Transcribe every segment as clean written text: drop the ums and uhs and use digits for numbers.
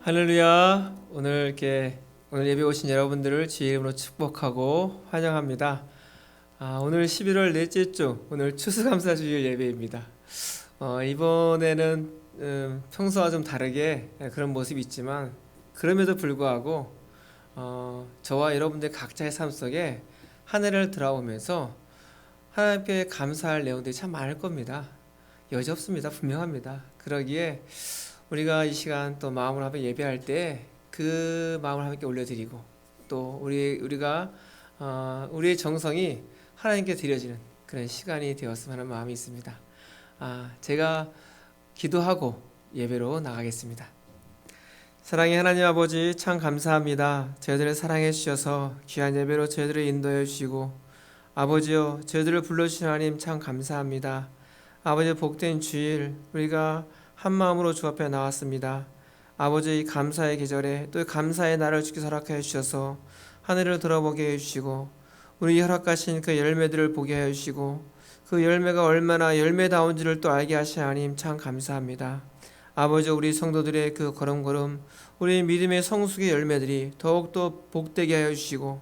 할렐루야. 오늘 예배 오신 여러분들을 주의 이름으로 축복하고 환영합니다. 오늘 11월 넷째 주, 오늘 추수감사주일 예배입니다. 이번에는 평소와 좀 다르게 그런 모습이 있지만 그럼에도 불구하고 저와 여러분들 각자의 삶 속에 한 해를 돌아오면서 하나님께 감사할 내용들이 참 많을 겁니다. 여지없습니다. 분명합니다. 그러기에 우리가 이 시간 또 마음을 한번 예배할 때 그 마음을 함께 올려드리고 또 우리가 우리의 정성이 하나님께 드려지는 그런 시간이 되었으면 하는 마음이 있습니다. 제가 기도하고 예배로 나가겠습니다. 사랑의 하나님 아버지, 참 감사합니다. 저희들을 사랑해 주셔서 귀한 예배로 저희들을 인도해 주시고, 아버지여, 저희들을 불러주신 하나님 참 감사합니다. 아버지, 복된 주일 우리가 한 마음으로 주 앞에 나왔습니다. 아버지, 이 감사의 계절에 또 감사의 날을 주께 허락하여 주셔서 하늘을 돌아보게 해주시고 우리 허락하신 그 열매들을 보게 해주시고 그 열매가 얼마나 열매다운지를 또 알게 하신 하나님 참 감사합니다. 아버지, 우리 성도들의 그 걸음걸음, 우리 믿음의 성숙의 열매들이 더욱더 복되게 하여 주시고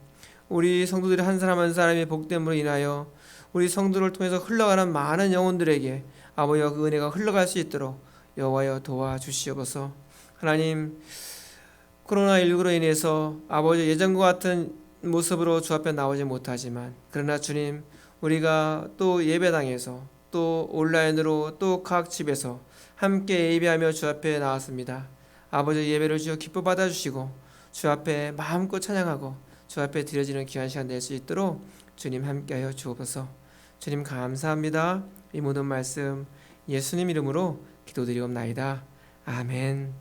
우리 성도들의 한 사람 한 사람의 복됨으로 인하여 우리 성도를 통해서 흘러가는 많은 영혼들에게 아버지와 그 은혜가 흘러갈 수 있도록 여호와여 도와주시옵소서. 하나님, 코로나19로 인해서 아버지 예전과 같은 모습으로 주 앞에 나오지 못하지만 그러나 주님, 우리가 또 예배당에서 또 온라인으로 또 각 집에서 함께 예배하며 주 앞에 나왔습니다. 아버지, 예배를 주여 기뻐 받아주시고 주 앞에 마음껏 찬양하고 주 앞에 드려지는 귀한 시간 될 수 있도록 주님 함께하여 주옵소서. 주님 감사합니다. 이 모든 말씀 예수님 이름으로 기도드리옵나이다. 아멘.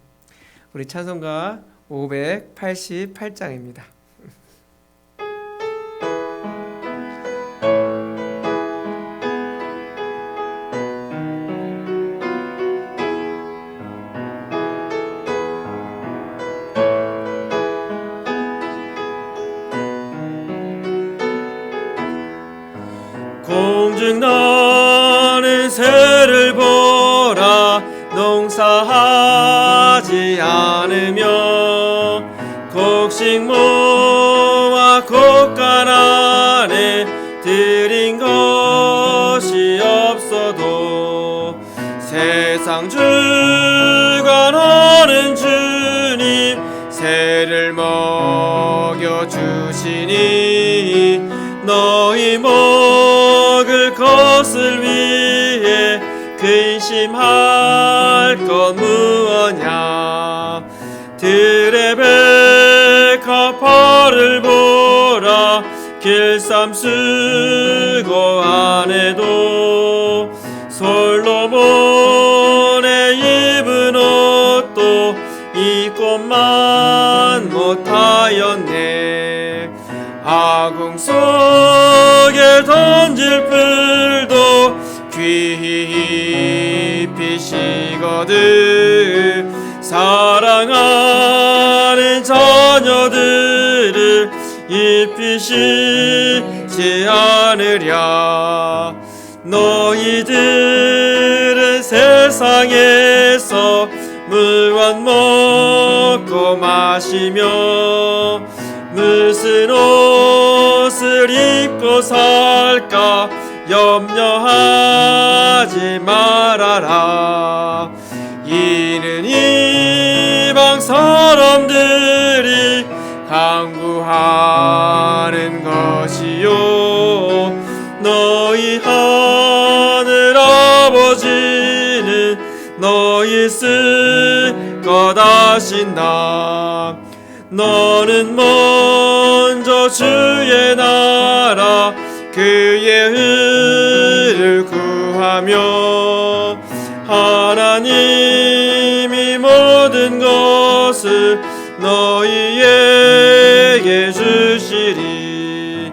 우리 찬송가 588장입니다. 공중 나는 새를 보라, 농사하지 않으며 곡식 모아 곡간 안에 들인 것이 없어도 세상 주관하는 주님 새를 먹여주시니 너희 먹을 것을 위해 근심할 것 무엇냐. 들의 백합화를 보라, 길쌈쓰고 안에도 솔로몬의 입은 옷도 입고만 못하였네. 아궁 속에 던질 풀도 귀히 피시거든 사랑하는 자녀들을 입히시지 않으랴. 너희들은 세상에서 물만 먹고 마시며 무슨 옷을 입고 살까 염려하지 말아라. 이는 이방 사람들이 강구하는 것이요 너희 하늘 아버지는 너희 쓸 것 아신다. 너는 먼저 주의 나라 그의 의를 구하며 하나님이 모든 것을 너희에게 주시리.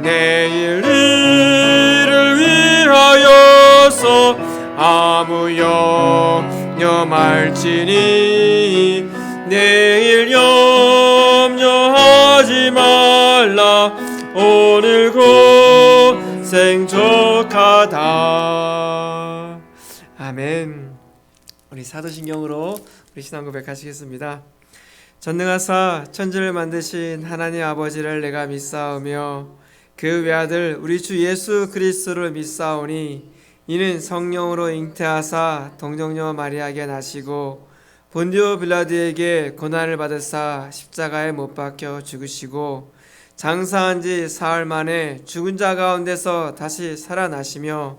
내일 일을 위하여서 아무 염려 말지니 내일 염려하지 말라. 오늘 고생 족하다. 아멘. 우리 사도신경으로 우리 신앙 고백하시겠습니다. 전능하사 천지를 만드신 하나님 아버지를 내가 믿사오며 그 외아들 우리 주 예수 그리스도를 믿사오니 이는 성령으로 잉태하사 동정녀 마리아에게 나시고 본디오 빌라드에게 고난을 받으사 십자가에 못 박혀 죽으시고 장사한 지 사흘 만에 죽은 자 가운데서 다시 살아나시며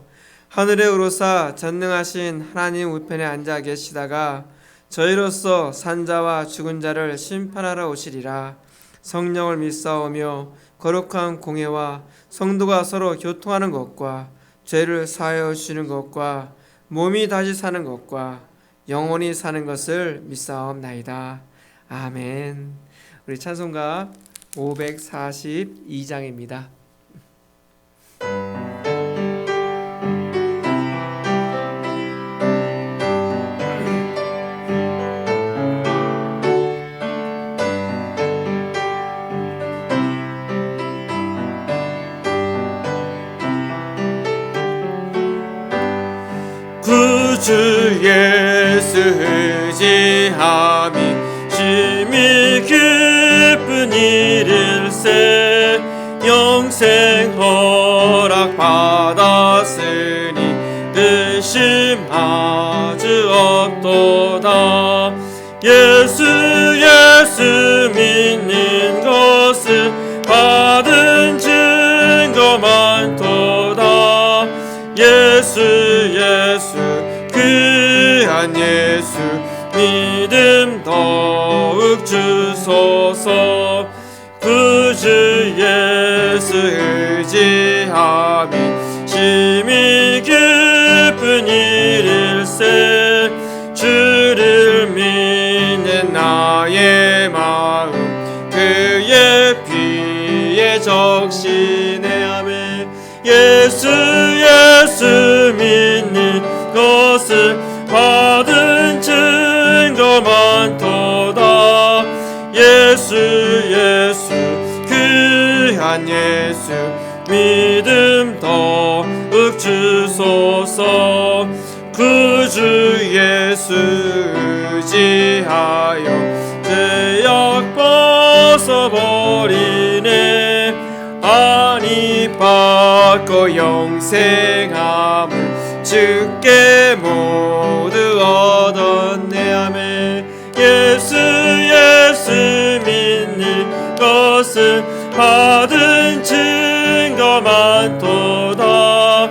하늘에 오르사 전능하신 하나님 우편에 앉아 계시다가 저희로서 산자와 죽은 자를 심판하러 오시리라. 성령을 믿사오며 거룩한 공회와 성도가 서로 교통하는 것과 죄를 사하여 주시는 것과 몸이 다시 사는 것과 영원히 사는 것을 믿사옵나이다. 아멘. 우리 찬송가 542장입니다. 구주 예수 의지함이 심히 기쁜 일일세 영생 허락 받았으니 의심 아주 없도다. 예수 믿는 것은 받은 증거 많도다. 예수 귀한 예수 믿음 더욱 주소서. 구주 예수 의지함이 심히 기쁜 일일세 주를 믿는 나의 마음 그의 피에 적시네. 아멘. 예수 믿는 것을 받은 증거 많도다. 예수 귀한 예수 믿음 더욱 주소서. 구주 예수 의지하여 죄악 벗어버리네. 아니 받고 영생함을 주께 모두 얻었네. 아멘. 예수 믿는 것은 받은 증거 많도다.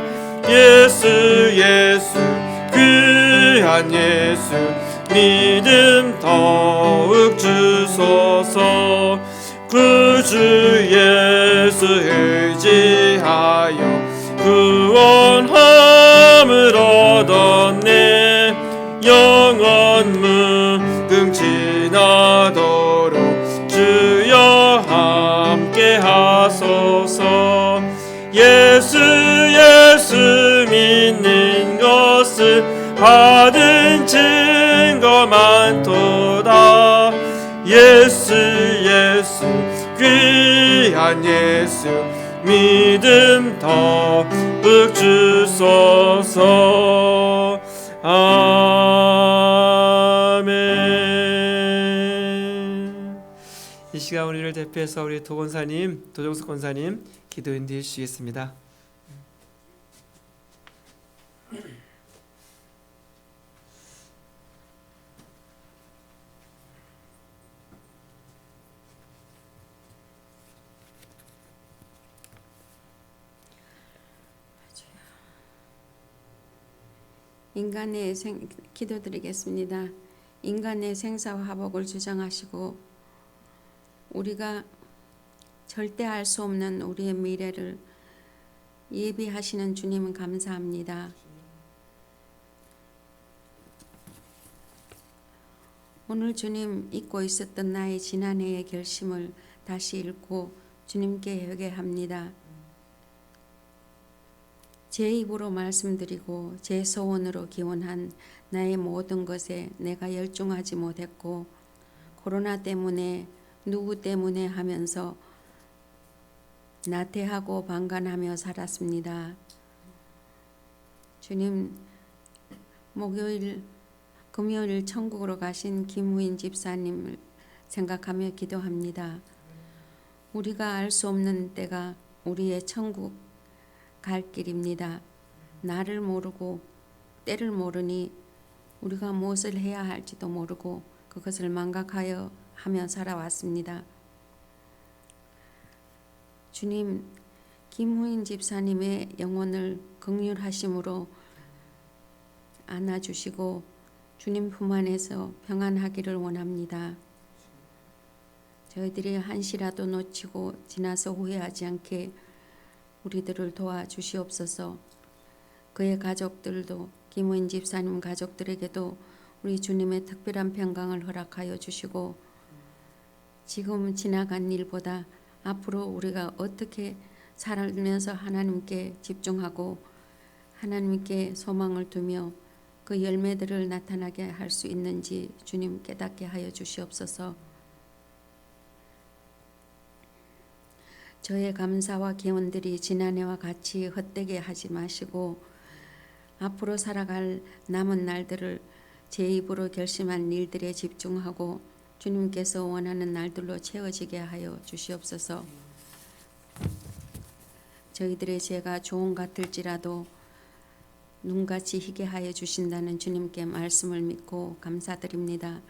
예수 귀한 예수 믿음 더욱 주소서. 구주 예수 의지하여 구원함을 얻었네. 영원 무궁 지나도록 주여 함께 하소서. 예수 믿는 것은 받은 증거 많도다. 예수 귀한 예수 믿음 더욱 주소서. 아멘. 이 시간 우리를 대표해서 우리 도정석 권사님 기도 인도해 주시겠습니다. 인간의 기도드리겠습니다. 인간의 생사와 화복을 주장하시고 우리가 절대 알 수 없는 우리의 미래를 예비하시는 주님은 감사합니다. 오늘 주님 잊고 있었던 나의 지난해의 결심을 다시 읽고 주님께 회개합니다. 제 입으로 말씀드리고 제 소원으로 기원한 나의 모든 것에 내가 열중하지 못했고 코로나 때문에 누구 때문에 하면서 나태하고 방관하며 살았습니다. 주님, 금요일 천국으로 가신 김우인 집사님을 생각하며 기도합니다. 우리가 알 수 없는 때가 우리의 천국 갈 길입니다. 나를 모르고 때를 모르니 우리가 무엇을 해야 할지도 모르고 그것을 망각하여 하며 살아왔습니다. 주님, 김후인 집사님의 영혼을 긍휼하심으로 안아주시고 주님 품 안에서 평안하기를 원합니다. 저희들이 한시라도 놓치고 지나서 후회하지 않게 우리들을 도와주시옵소서. 그의 가족들도 김후인 집사님 가족들에게도 우리 주님의 특별한 평강을 허락하여 주시고 지금 지나간 일보다 앞으로 우리가 어떻게 살면서 하나님께 집중하고 하나님께 소망을 두며 그 열매들을 나타나게 할 수 있는지 주님 깨닫게 하여 주시옵소서. 저의 감사와 기원들이 지난해와 같이 헛되게 하지 마시고 앞으로 살아갈 남은 날들을 제 입으로 결심한 일들에 집중하고 주님께서 원하는 날들로 채워지게 하여 주시옵소서. 저희들의 죄가 조금 같을지라도 눈같이 희게 하여 주신다는 주님께 말씀을 믿고 감사드립니다.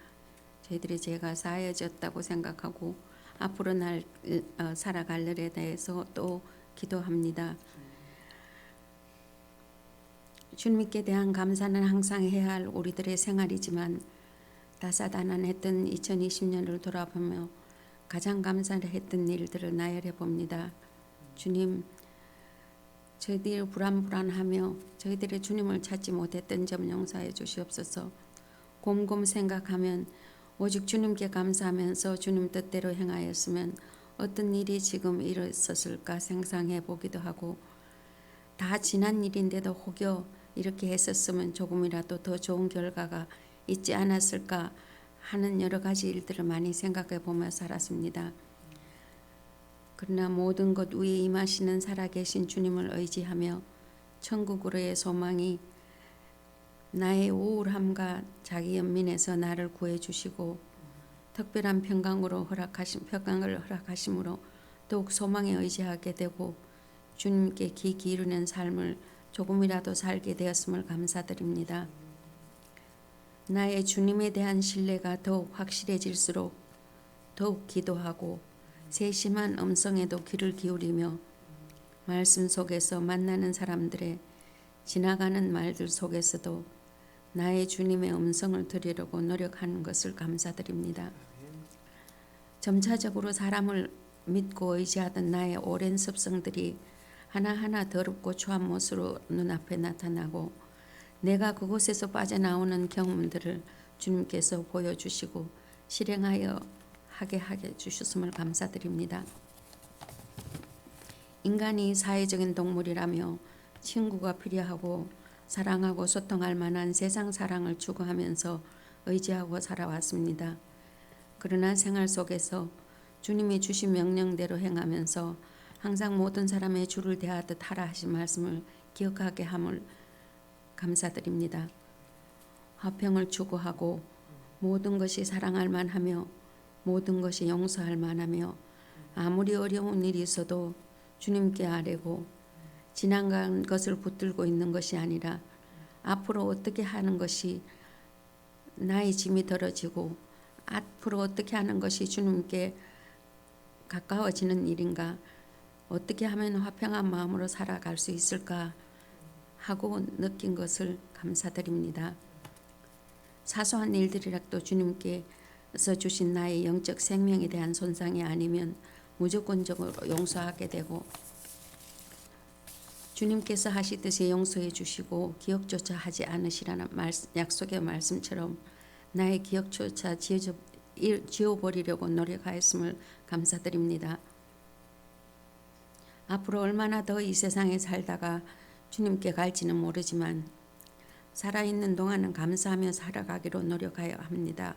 저희들의 죄가 사해졌다고 생각하고 앞으로 살아갈 날에 대해서 또 기도합니다. 주님께 대한 감사는 항상 해야 할 우리들의 생활이지만 다사다난했던 2020년을 돌아보며 가장 감사했던 일들을 나열해 봅니다. 주님, 저희들이 불안하며 저희들의 주님을 찾지 못했던 점 용서해 주시옵소서. 곰곰 생각하면 오직 주님께 감사하면서 주님 뜻대로 행하였으면 어떤 일이 지금 일어섰을까 상상해 보기도 하고 다 지난 일인데도 혹여 이렇게 했었으면 조금이라도 더 좋은 결과가 있지 않았을까 하는 여러 가지 일들을 많이 생각해 보며 살았습니다. 그러나 모든 것 위에 임하시는 살아계신 주님을 의지하며 천국으로의 소망이 나의 우울함과 자기 연민에서 나를 구해주시고 특별한 평강을 허락하심으로 더욱 소망에 의지하게 되고 주님께 귀 기울이는 삶을 조금이라도 살게 되었음을 감사드립니다. 나의 주님에 대한 신뢰가 더욱 확실해질수록 더욱 기도하고 세심한 음성에도 귀를 기울이며 말씀 속에서 만나는 사람들의 지나가는 말들 속에서도 나의 주님의 음성을 들으려고 노력하는 것을 감사드립니다. 점차적으로 사람을 믿고 의지하던 나의 오랜 습성들이 하나하나 더럽고 추한 모습으로 눈앞에 나타나고 내가 그곳에서 빠져나오는 경험들을 주님께서 보여주시고 실행하여 하게 주셨음을 감사드립니다. 인간이 사회적인 동물이라며 친구가 필요하고 사랑하고 소통할 만한 세상 사랑을 추구하면서 의지하고 살아왔습니다. 그러나 생활 속에서 주님이 주신 명령대로 행하면서 항상 모든 사람의 주를 대하듯 하라 하신 말씀을 기억하게 함을 감사드립니다. 화평을 추구하고 모든 것이 사랑할 만하며 모든 것이 용서할 만하며 아무리 어려운 일이 있어도 주님께 아뢰고 지나간 것을 붙들고 있는 것이 아니라 앞으로 어떻게 하는 것이 나의 짐이 덜어지고 앞으로 어떻게 하는 것이 주님께 가까워지는 일인가, 어떻게 하면 화평한 마음으로 살아갈 수 있을까 하고 느낀 것을 감사드립니다. 사소한 일들이라도 주님께서 주신 나의 영적 생명에 대한 손상이 아니면 무조건적으로 용서하게 되고 주님께서 하시듯이 용서해 주시고 기억조차 하지 않으시라는 약속의 말씀처럼 나의 기억조차 지워버리려고 노력하였음을 감사드립니다. 앞으로 얼마나 더 이 세상에 살다가 주님께 갈지는 모르지만 살아있는 동안은 감사하며 살아가기로 노력하여 합니다.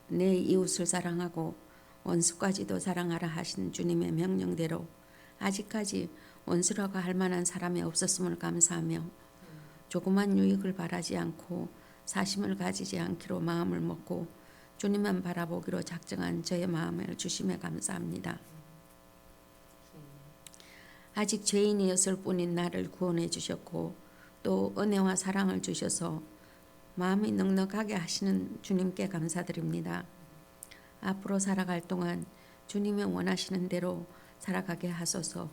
내 이웃을 사랑하고 원수까지도 사랑하라 하신 주님의 명령대로 아직까지 원수라고 할 만한 사람이 없었음을 감사하며 조그만 유익을 바라지 않고 사심을 가지지 않기로 마음을 먹고 주님만 바라보기로 작정한 저의 마음을 주심에 감사합니다. 아직 죄인이었을 뿐인 나를 구원해 주셨고 또 은혜와 사랑을 주셔서 마음이 넉넉하게 하시는 주님께 감사드립니다. 앞으로 살아갈 동안 주님이 원하시는 대로 살아가게 하소서.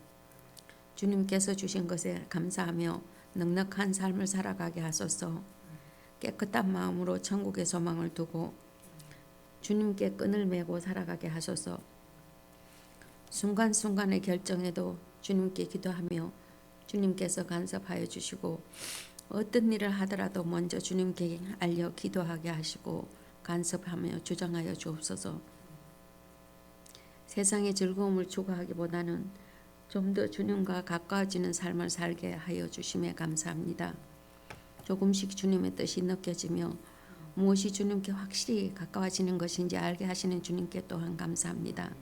주님께서 주신 것에 감사하며 넉넉한 삶을 살아가게 하소서. 깨끗한 마음으로 천국의 소망을 두고 주님께 끈을 메고 살아가게 하소서. 순간순간의 결정에도 주님께 기도하며 주님께서 간섭하여 주시고 어떤 일을 하더라도 먼저 주님께 알려 기도하게 하시고 간섭하며 주장하여 주옵소서. 세상의 즐거움을 추구하기보다는 좀 더 주님과 가까워지는 삶을 살게 하여 주심에 감사합니다. 조금씩 주님의 뜻이 느껴지며 무엇이 주님께 확실히 가까워지는 것인지 알게 하시는 주님께 또한 감사합니다.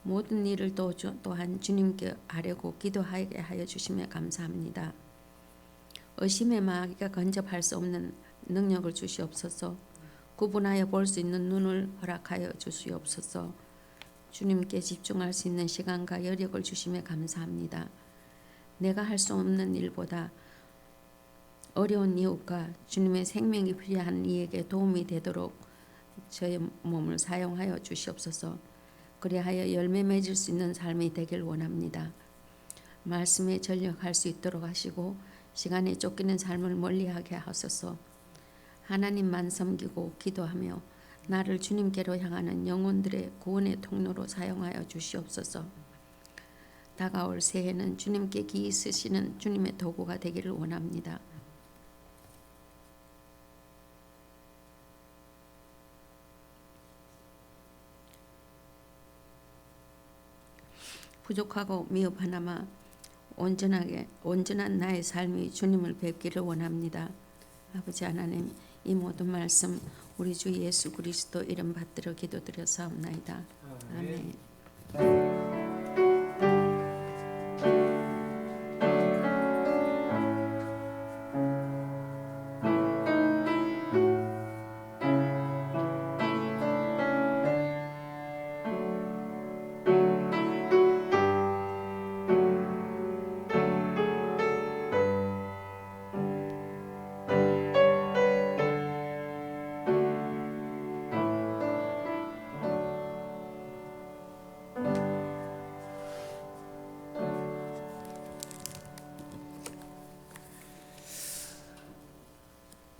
모든 일을 또한 주님께 아뢰고 기도하게 하여 주심에 감사합니다. 의심의 마귀가 근접할 수 없는 능력을 주시옵소서. 구분하여 볼 수 있는 눈을 허락하여 주시옵소서. 주님께 집중할 수 있는 시간과 여력을 주심에 감사합니다. 내가 할 수 없는 일보다 어려운 이웃과 주님의 생명이 필요한 이에게 도움이 되도록 저의 몸을 사용하여 주시옵소서. 그리하여 열매 맺을 수 있는 삶이 되길 원합니다. 말씀에 전력할 수 있도록 하시고 시간에 쫓기는 삶을 멀리하게 하소서. 하나님만 섬기고 기도하며 나를 주님께로 향하는 영혼들의 구원의 통로로 사용하여 주시옵소서. 다가올 새해는 주님께 기이 쓰시는 주님의 도구가 되기를 원합니다. 부족하고 미흡하나마 온전한 나의 삶이 주님을 뵙기를 원합니다. 아버지 하나님, 이 모든 말씀 우리 주 예수 그리스도 이름 받들어 기도드려사옵나이다. 아멘.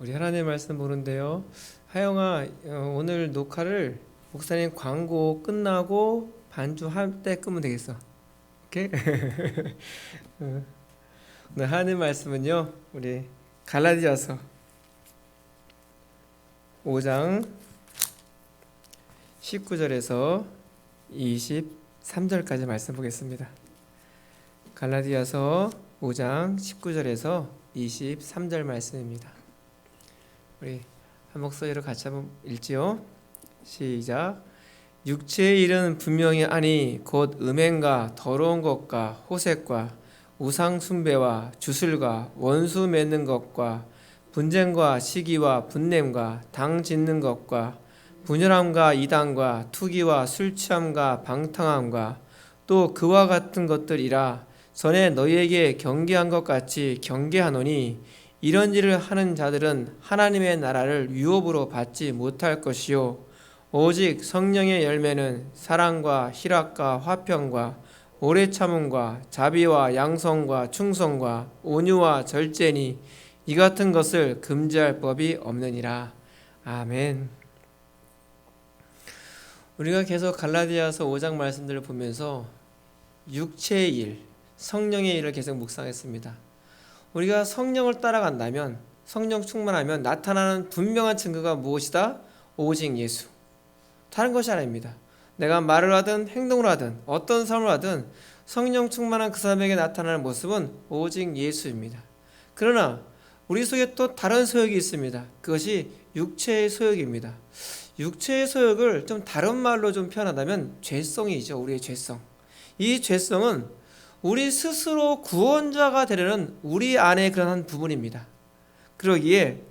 우리 하나님의 말씀 보는데요. 하영아, 오늘 녹화를 목사님 광고 끝나고 반주할 때 끄면 되겠어. 오케이? 오늘 하나님 말씀은요, 우리 갈라디아서 5장 19절에서 23절까지 말씀 보겠습니다. 갈라디아서 5장 19절에서 23절 말씀입니다. 우리 한 목소리로 같이 한번 읽지요. 시작. 육체의 일은 분명히 아니 곧 음행과 더러운 것과 호색과 우상 숭배와 주술과 원수 맺는 것과 분쟁과 시기와 분냄과 당 짓는 것과 분열함과 이단과 투기와 술 취함과 방탕함과 또 그와 같은 것들이라. 전에 너희에게 경계한 것 같이 경계하노니 이런 일을 하는 자들은 하나님의 나라를 유업으로 받지 못할 것이요 오직 성령의 열매는 사랑과 희락과 화평과 오래 참음과 자비와 양성과 충성과 온유와 절제니 이 같은 것을 금지할 법이 없느니라. 아멘. 우리가 계속 갈라디아서 5장 말씀들을 보면서 육체의 일, 성령의 일을 계속 묵상했습니다. 우리가 성령을 따라간다면, 성령 충만하면 나타나는 분명한 증거가 무엇이다? 오직 예수. 다른 것이 아닙니다. 내가 말을 하든 행동을 하든 어떤 삶을 하든 성령 충만한 그 사람에게 나타나는 모습은 오직 예수입니다. 그러나 우리 속에 또 다른 소욕이 있습니다. 그것이 육체의 소욕입니다. 육체의 소욕을 좀 다른 말로 좀 표현하자면 죄성이죠. 우리의 죄성. 이 죄성은 우리 스스로 구원자가 되려는 우리 안에 그런 한 부분입니다. 그러기에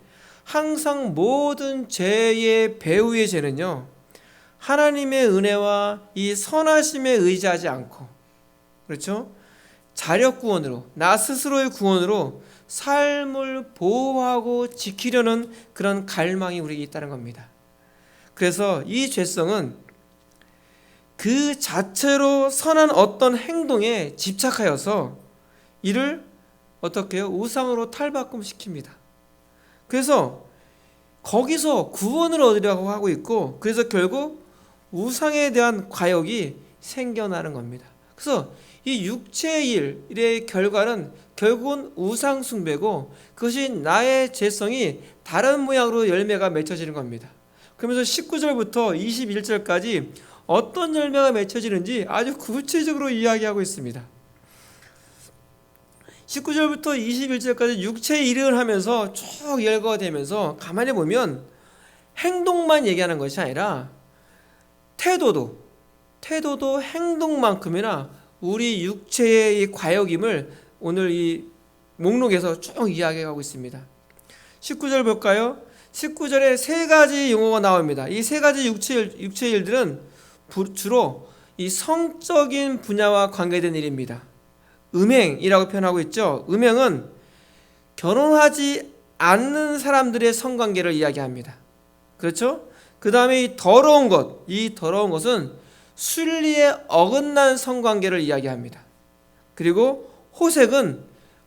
항상 모든 죄의 배후의 죄는요, 하나님의 은혜와 이 선하심에 의지하지 않고, 그렇죠? 자력 구원으로, 나 스스로의 구원으로 삶을 보호하고 지키려는 그런 갈망이 우리에게 있다는 겁니다. 그래서 이 죄성은 그 자체로 선한 어떤 행동에 집착하여서 이를 어떻게 해요? 우상으로 탈바꿈시킵니다. 그래서 거기서 구원을 얻으려고 하고 있고, 그래서 결국 우상에 대한 과욕이 생겨나는 겁니다. 그래서 이 육체의 일의 결과는 결국은 우상 숭배고, 그것이 나의 죄성이 다른 모양으로 열매가 맺혀지는 겁니다. 그러면서 19절부터 21절까지 어떤 열매가 맺혀지는지 아주 구체적으로 이야기하고 있습니다. 19절부터 21절까지 육체의 일을 하면서 쭉 열거가 되면서 가만히 보면 행동만 얘기하는 것이 아니라 태도도 행동만큼이나 우리 육체의 이 과욕임을 오늘 이 목록에서 쭉 이야기하고 있습니다. 19절 볼까요? 19절에 세 가지 용어가 나옵니다. 이 세 가지 육체의 일들은 주로 이 성적인 분야와 관계된 일입니다. 음행이라고 표현하고 있죠. 음행은 결혼하지 않는 사람들의 성관계를 이야기합니다. 그렇죠? 그 다음에 이 더러운 것은 순리에 어긋난 성관계를 이야기합니다. 그리고 호색은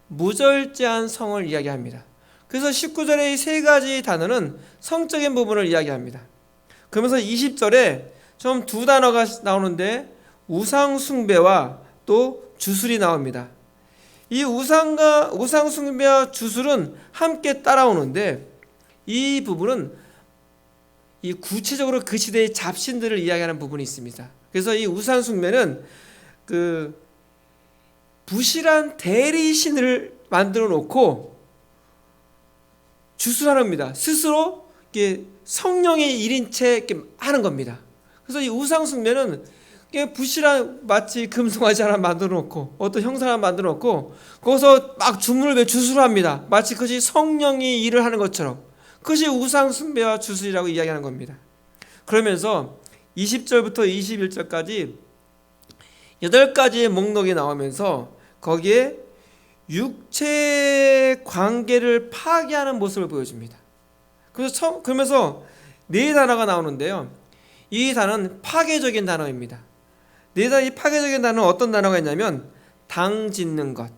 무절제한 성을 이야기합니다. 그래서 19절의 이 세 가지 단어는 성적인 부분을 이야기합니다. 그러면서 20절에 좀 두 단어가 나오는데 우상 숭배와 또 주술이 나옵니다. 이 우상 숭배와 주술은 함께 따라오는데, 이 부분은 이 구체적으로 그 시대의 잡신들을 이야기하는 부분이 있습니다. 그래서 이 우상 숭배는 그 부실한 대리신을 만들어 놓고 주술하는 겁니다. 스스로 이렇게 성령의 일인 채 이렇게 하는 겁니다. 그래서 이 우상 숭배는 부실한 마치 금송아지 하나 만들어 놓고 어떤 형상 하나 만들어 놓고 거기서 막 주문을 주술합니다. 마치 그것이 성령이 일을 하는 것처럼. 그것이 우상 숭배와 주술이라고 이야기하는 겁니다. 그러면서 20절부터 21절까지 8가지의 목록이 나오면서 거기에 육체의 관계를 파괴하는 모습을 보여줍니다. 그러면서 네 단어가 나오는데요. 이 단어는 파괴적인 단어입니다. 이 파괴적인 단어는 어떤 단어가 있냐면 당 짓는 것.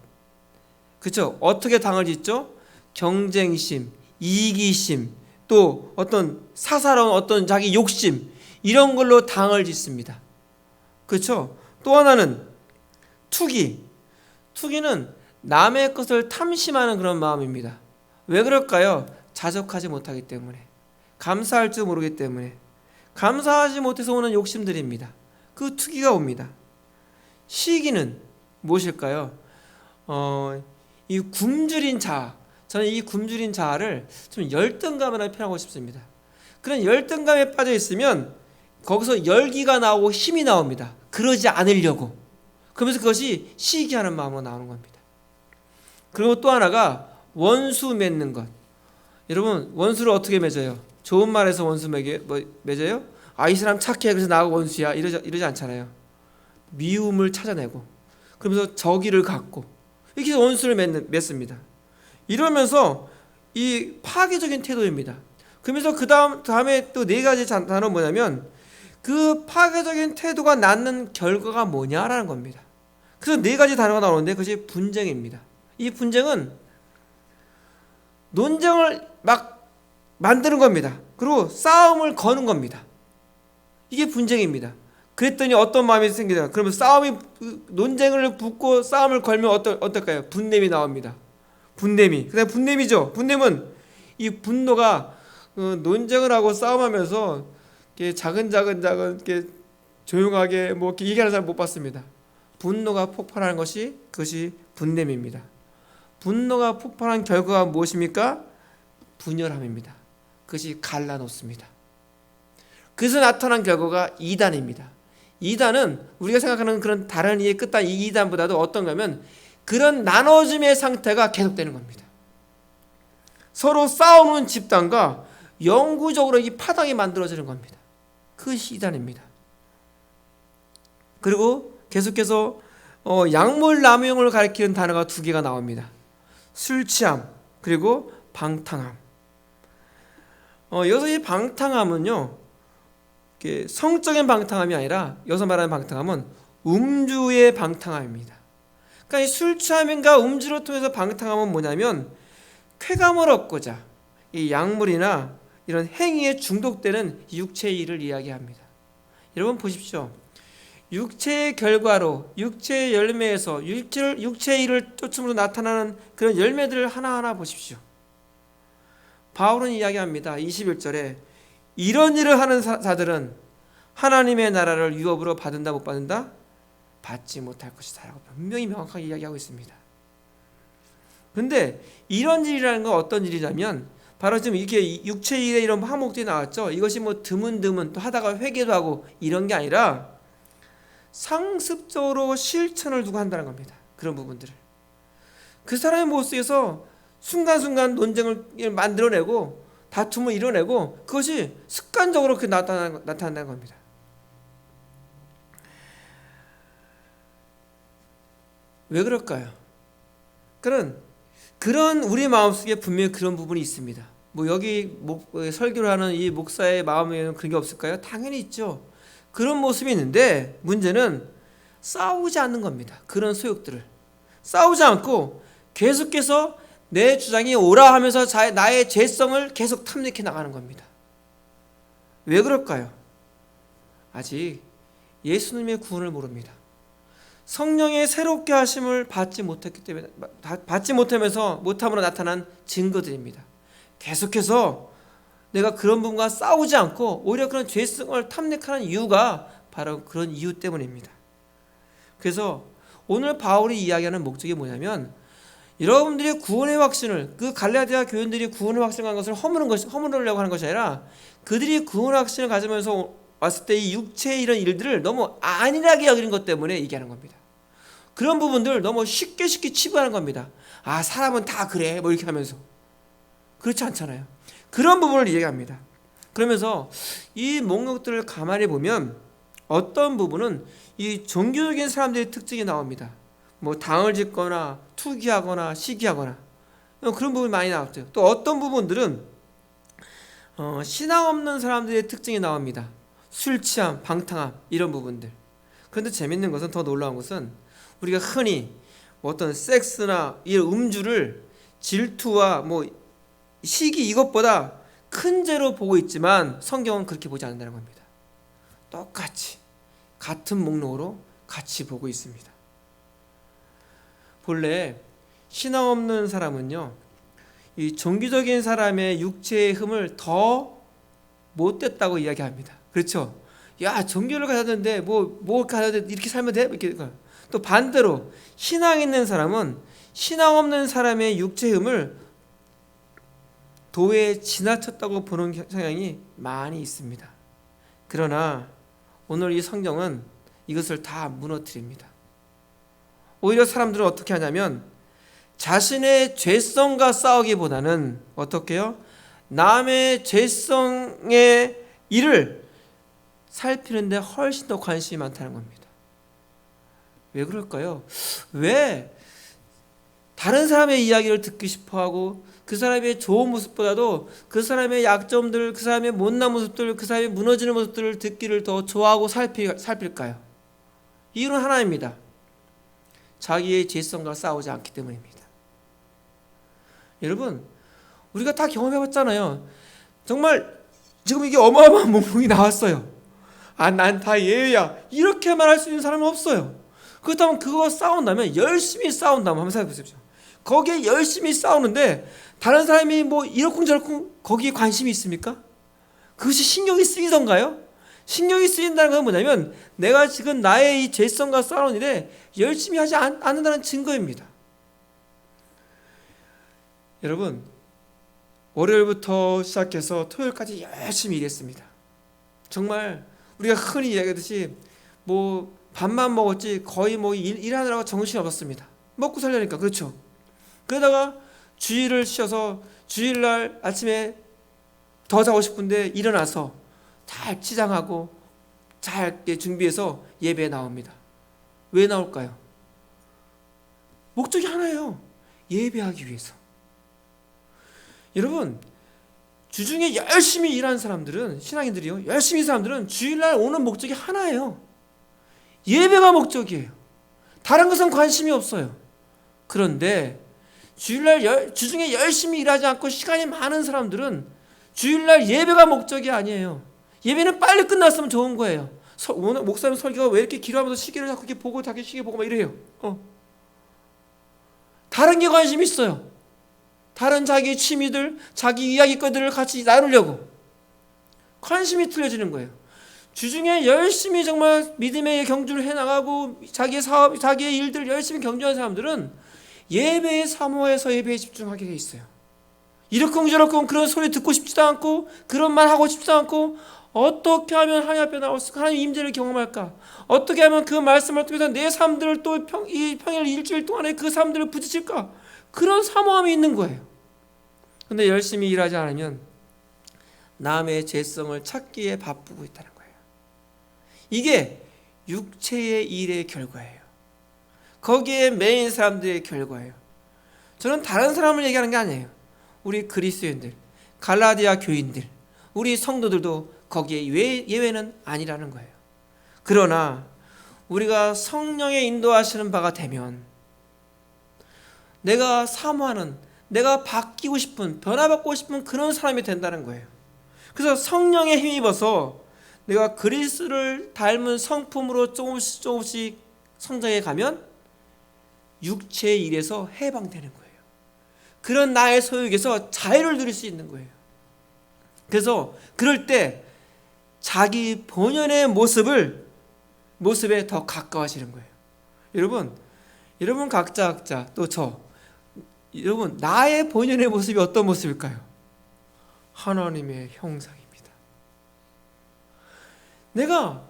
그렇죠? 어떻게 당을 짓죠? 경쟁심, 이기심, 또 어떤 사사로운 어떤 자기 욕심, 이런 걸로 당을 짓습니다. 그렇죠? 또 하나는 투기는 남의 것을 탐심하는 그런 마음입니다. 왜 그럴까요? 자족하지 못하기 때문에, 감사할 줄 모르기 때문에, 감사하지 못해서 오는 욕심들입니다. 그 투기가 옵니다. 시기는 무엇일까요? 이 굶주린 자아. 저는 이 굶주린 자아를 좀 열등감이라고 표현하고 싶습니다. 그런 열등감에 빠져 있으면 거기서 열기가 나오고 힘이 나옵니다. 그러지 않으려고. 그러면서 그것이 시기하는 마음으로 나오는 겁니다. 그리고 또 하나가 원수 맺는 것. 여러분, 원수를 어떻게 맺어요? 좋은 말에서 원수 맺어요? 이 사람 착해 그래서 나하고 원수야, 이러지 않잖아요. 미움을 찾아내고 그러면서 적의를 갖고 이렇게 원수를 맺습니다. 이러면서 이 파괴적인 태도입니다. 그러면서 그 다음에 또 네 가지 단어는 뭐냐면 그 파괴적인 태도가 낳는 결과가 뭐냐라는 겁니다. 그래서 네 가지 단어가 나오는데 그것이 분쟁입니다. 이 분쟁은 논쟁을 막 만드는 겁니다. 그리고 싸움을 거는 겁니다. 이게 분쟁입니다. 그랬더니 어떤 마음이 생기냐? 그러면 논쟁을 붙고 싸움을 걸면 어떨까요? 분냄이 나옵니다. 그다음 분냄이죠. 분냄은 이 분노가 논쟁을 하고 싸움하면서 이렇게 작은 이렇게 조용하게 뭐 이렇게 얘기하는 사람 못 봤습니다. 분노가 폭발하는 그것이 분냄입니다. 분노가 폭발한 결과가 무엇입니까? 분열함입니다. 그것이 갈라놓습니다. 그래서 나타난 결과가 이단입니다. 이단은 우리가 생각하는 그런 다른 이의 끝단 이 이단보다도 어떤가 하면 그런 나눠짐의 상태가 계속되는 겁니다. 서로 싸우는 집단과 영구적으로 이 파당이 만들어지는 겁니다. 그것이 이단입니다. 그리고 계속해서 약물남용을 가리키는 단어가 두 개가 나옵니다. 술 취함 그리고 방탕함. 여기서 이 방탕함은요, 성적인 방탕함이 아니라 여기서 말하는 방탕함은 음주의 방탕함입니다. 그러니까 이 술 취함과 음주를 통해서 방탕함은 뭐냐면 쾌감을 얻고자 이 약물이나 이런 행위에 중독되는 육체의 일을 이야기합니다. 여러분 보십시오. 육체의 결과로 육체의 열매에서 육체의 일을 쫓음으로 나타나는 그런 열매들을 하나하나 보십시오. 바울은 이야기합니다. 21절에 이런 일을 하는 자들은 하나님의 나라를 유업으로 받는다 못 받는다? 받지 못할 것이다 라고 분명히 명확하게 이야기하고 있습니다. 근데 이런 일이라는 건 어떤 일이냐면 바로 지금 이렇게 육체의 일에 이런 항목들이 나왔죠. 이것이 뭐 드문드문 또 하다가 회개도 하고 이런 게 아니라 상습적으로 실천을 두고 한다는 겁니다. 그런 부분들을 그 사람의 모습에서 순간순간 논쟁을 만들어내고 다툼을 이뤄내고 그것이 습관적으로 나타난다는 겁니다. 왜 그럴까요? 그런 우리 마음속에 분명히 그런 부분이 있습니다. 뭐 여기 설교를 하는 이 목사의 마음에는 그런 게 없을까요? 당연히 있죠. 그런 모습이 있는데 문제는 싸우지 않는 겁니다. 그런 소욕들을 싸우지 않고 계속해서 내 주장이 옳아 하면서 나의 죄성을 계속 탐닉해 나가는 겁니다. 왜 그럴까요? 아직 예수님의 구원을 모릅니다. 성령의 새롭게 하심을 받지 못했기 때문에 받지 못함으로 나타난 증거들입니다. 계속해서 내가 그런 분과 싸우지 않고 오히려 그런 죄성을 탐닉하는 이유가 바로 그런 이유 때문입니다. 그래서 오늘 바울이 이야기하는 목적이 뭐냐면 여러분들이 구원의 확신을 그 갈라디아 교인들이 구원의 확신을 가진 것을 허물으려고 하는 것이 아니라 그들이 구원의 확신을 가지면서 왔을 때 이 육체의 이런 일들을 너무 안일하게 여기는 것 때문에 얘기하는 겁니다. 그런 부분들을 너무 쉽게 치부하는 겁니다. 아, 사람은 다 그래 뭐 이렇게 하면서 그렇지 않잖아요. 그런 부분을 얘기합니다. 그러면서 이 목록들을 가만히 보면 어떤 부분은 이 종교적인 사람들의 특징이 나옵니다. 뭐 당을 짓거나 투기하거나 시기하거나 그런 부분이 많이 나왔죠. 또 어떤 부분들은 신앙 없는 사람들의 특징이 나옵니다. 술 취함, 방탕함 이런 부분들. 그런데 재밌는 것은 더 놀라운 것은 우리가 흔히 어떤 섹스나 이런 음주를 질투와 뭐 시기 이것보다 큰 죄로 보고 있지만 성경은 그렇게 보지 않는다는 겁니다. 똑같이 같은 목록으로 같이 보고 있습니다. 본래 신앙 없는 사람은요, 이 종교적인 사람의 육체의 흠을 더 못됐다고 이야기합니다. 그렇죠? 야, 종교를 가야 되는데 뭐 가야 돼? 이렇게 살면 돼? 이렇게. 또 반대로 신앙 있는 사람은 신앙 없는 사람의 육체의 흠을 도에 지나쳤다고 보는 성향이 많이 있습니다. 그러나 오늘 이 성경은 이것을 다 무너뜨립니다. 오히려 사람들은 어떻게 하냐면 자신의 죄성과 싸우기보다는 어떻게 해요? 남의 죄성의 일을 살피는데 훨씬 더 관심이 많다는 겁니다. 왜 그럴까요? 왜 다른 사람의 이야기를 듣기 싶어하고 그 사람의 좋은 모습보다도 그 사람의 약점들, 그 사람의 못난 모습들, 그 사람의 무너지는 모습들을 듣기를 더 좋아하고 살필까요? 이유는 하나입니다. 자기의 죄성과 싸우지 않기 때문입니다. 여러분, 우리가 다 경험해봤잖아요. 정말 지금 이게 어마어마한 목록이 나왔어요. 아, 난 다 예외야. 이렇게만 할 수 있는 사람은 없어요. 그렇다면 그거 싸운다면 열심히 싸운다면 한번 생각해보십시오. 거기에 열심히 싸우는데 다른 사람이 뭐 이러쿵저러쿵 거기에 관심이 있습니까? 그것이 신경이 쓰이던가요? 신경이 쓰인다는 건 뭐냐면 내가 지금 나의 이 죄성과 싸우는 일에 열심히 하지 않는다는 증거입니다. 여러분, 월요일부터 시작해서 토요일까지 열심히 일했습니다. 정말 우리가 흔히 이야기하듯이 뭐 밥만 먹었지 거의 뭐 일하느라고 정신이 없었습니다. 먹고 살려니까. 그렇죠? 그러다가 주일을 쉬어서 주일날 아침에 더 자고 싶은데 일어나서 잘 치장하고 잘 이렇게 준비해서 예배에 나옵니다. 왜 나올까요? 목적이 하나예요. 예배하기 위해서. 여러분, 주중에 열심히 일하는 사람들은, 신앙인들이요, 열심히 일하는 사람들은 주일날 오는 목적이 하나예요. 예배가 목적이에요. 다른 것은 관심이 없어요. 그런데 주중에 열심히 일하지 않고 시간이 많은 사람들은 주일날 예배가 목적이 아니에요. 예배는 빨리 끝났으면 좋은 거예요. 오늘 목사님 설교가 왜 이렇게 길어하면서 시계를 자꾸 이렇게 보고 자기 시계 보고 막 이래요. 다른 게 관심이 있어요. 다른 자기 취미들, 자기 이야기거리들을 같이 나누려고. 관심이 틀려지는 거예요. 주중에 열심히 정말 믿음의 경주를 해나가고 자기의 사업, 자기의 일들을 열심히 경주하는 사람들은 예배에 사모해서 예배에 집중하게 돼 있어요. 이렇쿵저렇쿵 그런 소리 듣고 싶지도 않고 그런 말 하고 싶지도 않고 어떻게 하면 하나님 앞에 나올 수 있을까? 하나님 임재를 경험할까? 어떻게 하면 그 말씀을 통해서 내 삶들을 또 평일 일주일 동안에 그 삶들을 부딪힐까? 그런 사모함이 있는 거예요. 근데 열심히 일하지 않으면 남의 죄성을 찾기에 바쁘고 있다는 거예요. 이게 육체의 일의 결과예요. 거기에 매인 사람들의 결과예요. 저는 다른 사람을 얘기하는 게 아니에요. 우리 그리스도인들, 갈라디아 교인들, 우리 성도들도 거기에 예외는 아니라는 거예요. 그러나 우리가 성령의 인도하시는 바가 되면 내가 사모하는, 내가 바뀌고 싶은, 변화받고 싶은 그런 사람이 된다는 거예요. 그래서 성령에 힘입어서 내가 그리스도를 닮은 성품으로 조금씩 성장해 가면 육체의 일에서 해방되는 거예요. 그런 나의 소욕에서 자유를 누릴 수 있는 거예요. 그래서 그럴 때 자기 본연의 모습에 더 가까워지는 거예요. 여러분 각자 또 여러분 나의 본연의 모습이 어떤 모습일까요? 하나님의 형상입니다. 내가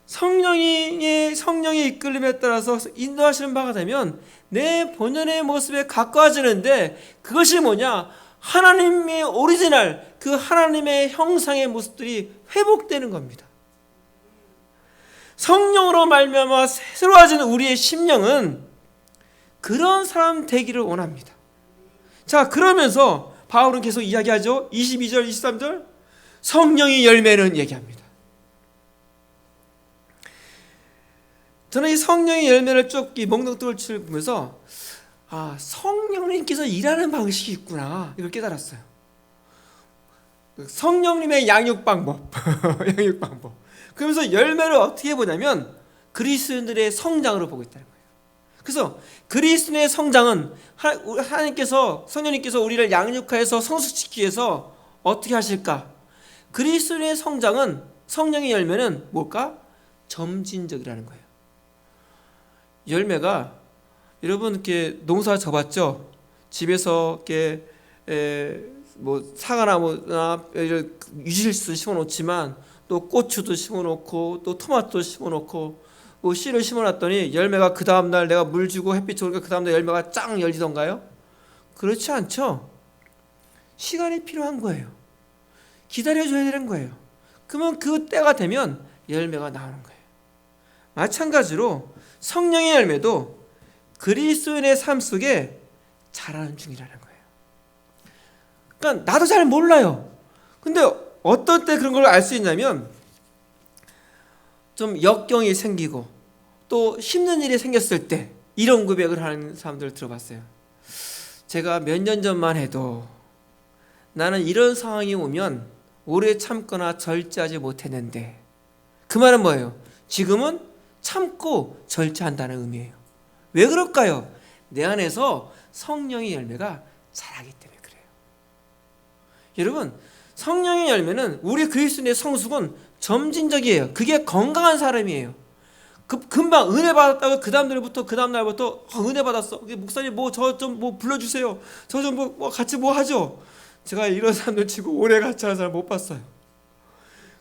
성령의 이끌림에 따라서 인도하시는 바가 되면 내 본연의 모습에 가까워지는데 그것이 뭐냐? 하나님의 오리지널, 그 하나님의 형상의 모습들이 회복되는 겁니다. 성령으로 말미암아 새로워지는 우리의 심령은 그런 사람 되기를 원합니다. 자, 그러면서 바울은 계속 이야기하죠. 22절, 23절 성령의 열매는 얘기합니다. 저는 이 성령의 열매를 쭉 멍덩이를 보면서 성령님께서 일하는 방식이 있구나 이걸 깨달았어요. 성령님의 양육 방법 그러면서 열매를 어떻게 보냐면 그리스도인들의 성장으로 보고 있다는 거예요. 그래서 그리스도인의 성장은 성령님께서 우리를 양육하여서 성숙시키기 위해서 어떻게 하실까? 그리스도인의 성장은, 성령의 열매는 뭘까? 점진적이라는 거예요. 열매가, 여러분 이렇게 농사 져봤죠? 집에서 이렇게 사과나무나 유실수 심어놓지만 또 고추도 심어놓고 또 토마토도 심어놓고 씨를 심어놨더니 열매가 그 다음날 내가 물 주고 햇빛 좋으니까 그 다음날 열매가 쫙 열리던가요? 그렇지 않죠. 시간이 필요한 거예요. 기다려줘야 되는 거예요. 그러면 그 때가 되면 열매가 나오는 거예요. 마찬가지로 성령의 열매도 그리스도인의 삶 속에 자라는 중이라는 거예요. 그러니까 나도 잘 몰라요. 근데 어떤 때 그런 걸 알 수 있냐면 좀 역경이 생기고 또 힘든 일이 생겼을 때 이런 고백을 하는 사람들 들어봤어요. 제가 몇 년 전만 해도 나는 이런 상황이 오면 오래 참거나 절제하지 못했는데, 그 말은 뭐예요? 지금은 참고 절제한다는 의미예요. 왜 그럴까요? 내 안에서 성령의 열매가 자라기 때문에 그래요. 여러분, 성령의 열매는 우리 그리스도인의 성숙은 점진적이에요. 그게 건강한 사람이에요. 금방 은혜 받았다고 그 다음날부터 은혜 받았어. 목사님 저 좀 불러주세요. 저 좀 같이 하죠. 제가 이런 사람들 치고 오래 같이 하는 사람 못 봤어요.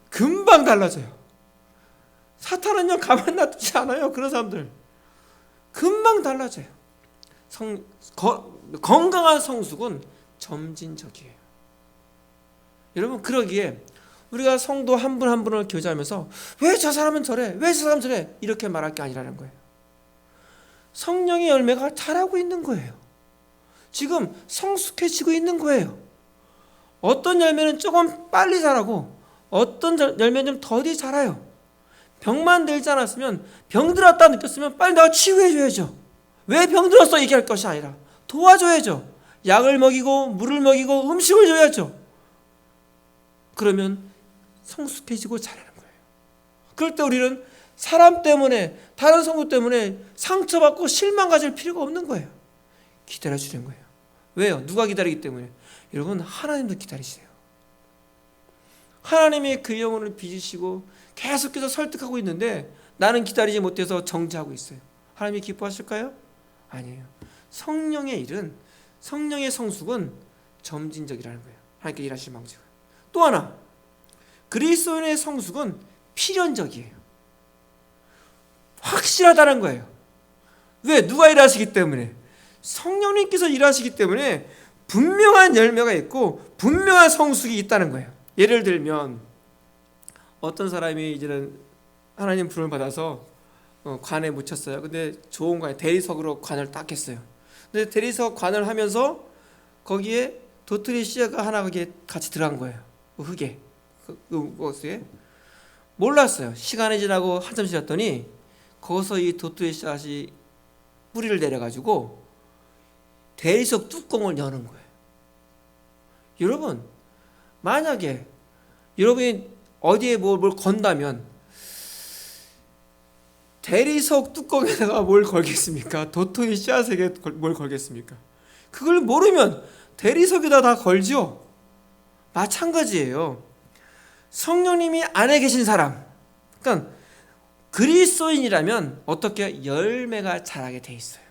금방 달라져요. 사탄은요 가만 놔두지 않아요. 그런 사람들 금방 달라져요. 건강한 성숙은 점진적이에요. 여러분, 그러기에 우리가 성도 한 분 한 분을 교제하면서 왜 저 사람은 저래? 왜 저 사람 저래? 이렇게 말할 게 아니라는 거예요. 성령의 열매가 자라고 있는 거예요. 지금 성숙해지고 있는 거예요. 어떤 열매는 조금 빨리 자라고 어떤 열매는 좀 더디 자라요. 병만 들지 않았으면 병들었다 느꼈으면 빨리 내가 치유해줘야죠. 왜 병들었어 얘기할 것이 아니라 도와줘야죠. 약을 먹이고 물을 먹이고 음식을 줘야죠. 그러면 성숙해지고 자라는 거예요. 그럴 때 우리는 사람 때문에 다른 성도 때문에 상처받고 실망 가질 필요가 없는 거예요. 기다려주는 거예요. 왜요? 누가 기다리기 때문에? 여러분, 하나님도 기다리세요. 하나님이 그 영혼을 빚으시고 계속해서 설득하고 있는데 나는 기다리지 못해서 정지하고 있어요. 하나님이 기뻐하실까요? 아니에요. 성령의 일은, 성령의 성숙은 점진적이라는 거예요. 하나님께 일하실 방식은. 또 하나, 그리스도인의 성숙은 필연적이에요. 확실하다는 거예요. 왜? 누가 일하시기 때문에? 성령님께서 일하시기 때문에 분명한 열매가 있고 분명한 성숙이 있다는 거예요. 예를 들면 어떤 사람이 이제는 하나님 부름을 받아서 관에 묻혔어요. 근데 좋은 관, 대리석으로 관을 딱 했어요. 근데 대리석 관을 하면서 거기에 도토리 씨가 하나 거기에 같이 들어간 거예요. 그 흙에, 그것에 몰랐어요. 시간이 지나고 한참 지났더니 거기서 이 도토리 씨앗이 뿌리를 내려가지고 대리석 뚜껑을 여는 거예요. 여러분, 만약에 여러분이 어디에 뭘 건다면 대리석 뚜껑에다가 뭘 걸겠습니까? 도토리 씨앗에게 뭘 걸겠습니까? 그걸 모르면 대리석에다 다 걸죠. 마찬가지예요. 성령님이 안에 계신 사람, 그러니까 그리스도인이라면 어떻게 열매가 자라게 돼 있어요.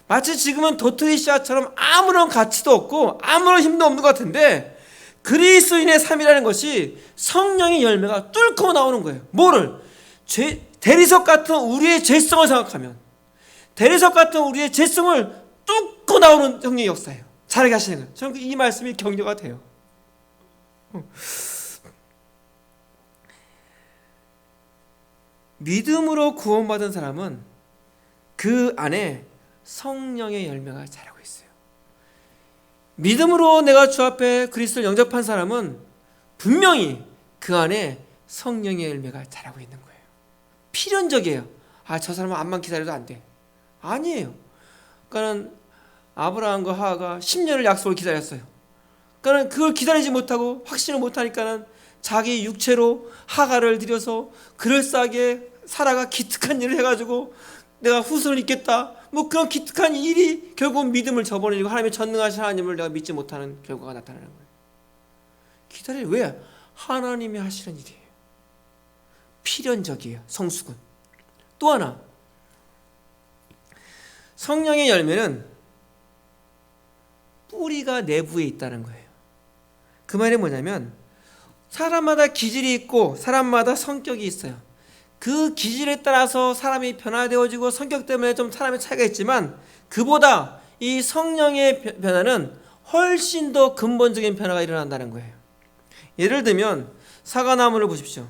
마치 지금은 도토리 씨앗처럼 아무런 가치도 없고 아무런 힘도 없는 것 같은데 그리스도인의 삶이라는 것이 성령의 열매가 뚫고 나오는 거예요. 뭐를? 대리석 같은 우리의 죄성을 생각하면 대리석 같은 우리의 죄성을 뚫고 나오는 성령의 역사예요. 자라게 하시는 거예요. 저는 이 말씀이 격려가 돼요. 믿음으로 구원받은 사람은 그 안에 성령의 열매가 자라고 있어요. 믿음으로 내가 주 앞에 그리스도를 영접한 사람은 분명히 그 안에 성령의 열매가 자라고 있는 거예요. 필연적이에요. 저 사람은 암만 기다려도 안 돼. 아니에요. 그러니까는 아브라함과 하하가 10년을 약속을 기다렸어요. 그러니까 그걸 기다리지 못하고 확신을 못하니까는 자기 육체로 하가를 들여서 그럴싸하게 사라가 기특한 일을 해가지고 내가 후손을 잇겠다. 뭐 그런 기특한 일이 결국 믿음을 저버리고 하나님의 전능하신 하나님을 내가 믿지 못하는 결과가 나타나는 거예요. 기다려. 왜? 하나님이 하시는 일이에요. 필연적이에요. 성숙은. 또 하나, 성령의 열매는 뿌리가 내부에 있다는 거예요. 그 말이 뭐냐면 사람마다 기질이 있고 사람마다 성격이 있어요. 그 기질에 따라서 사람이 변화되어지고 성격 때문에 좀 사람의 차이가 있지만 그보다 이 성령의 변화는 훨씬 더 근본적인 변화가 일어난다는 거예요. 예를 들면 사과나무를 보십시오.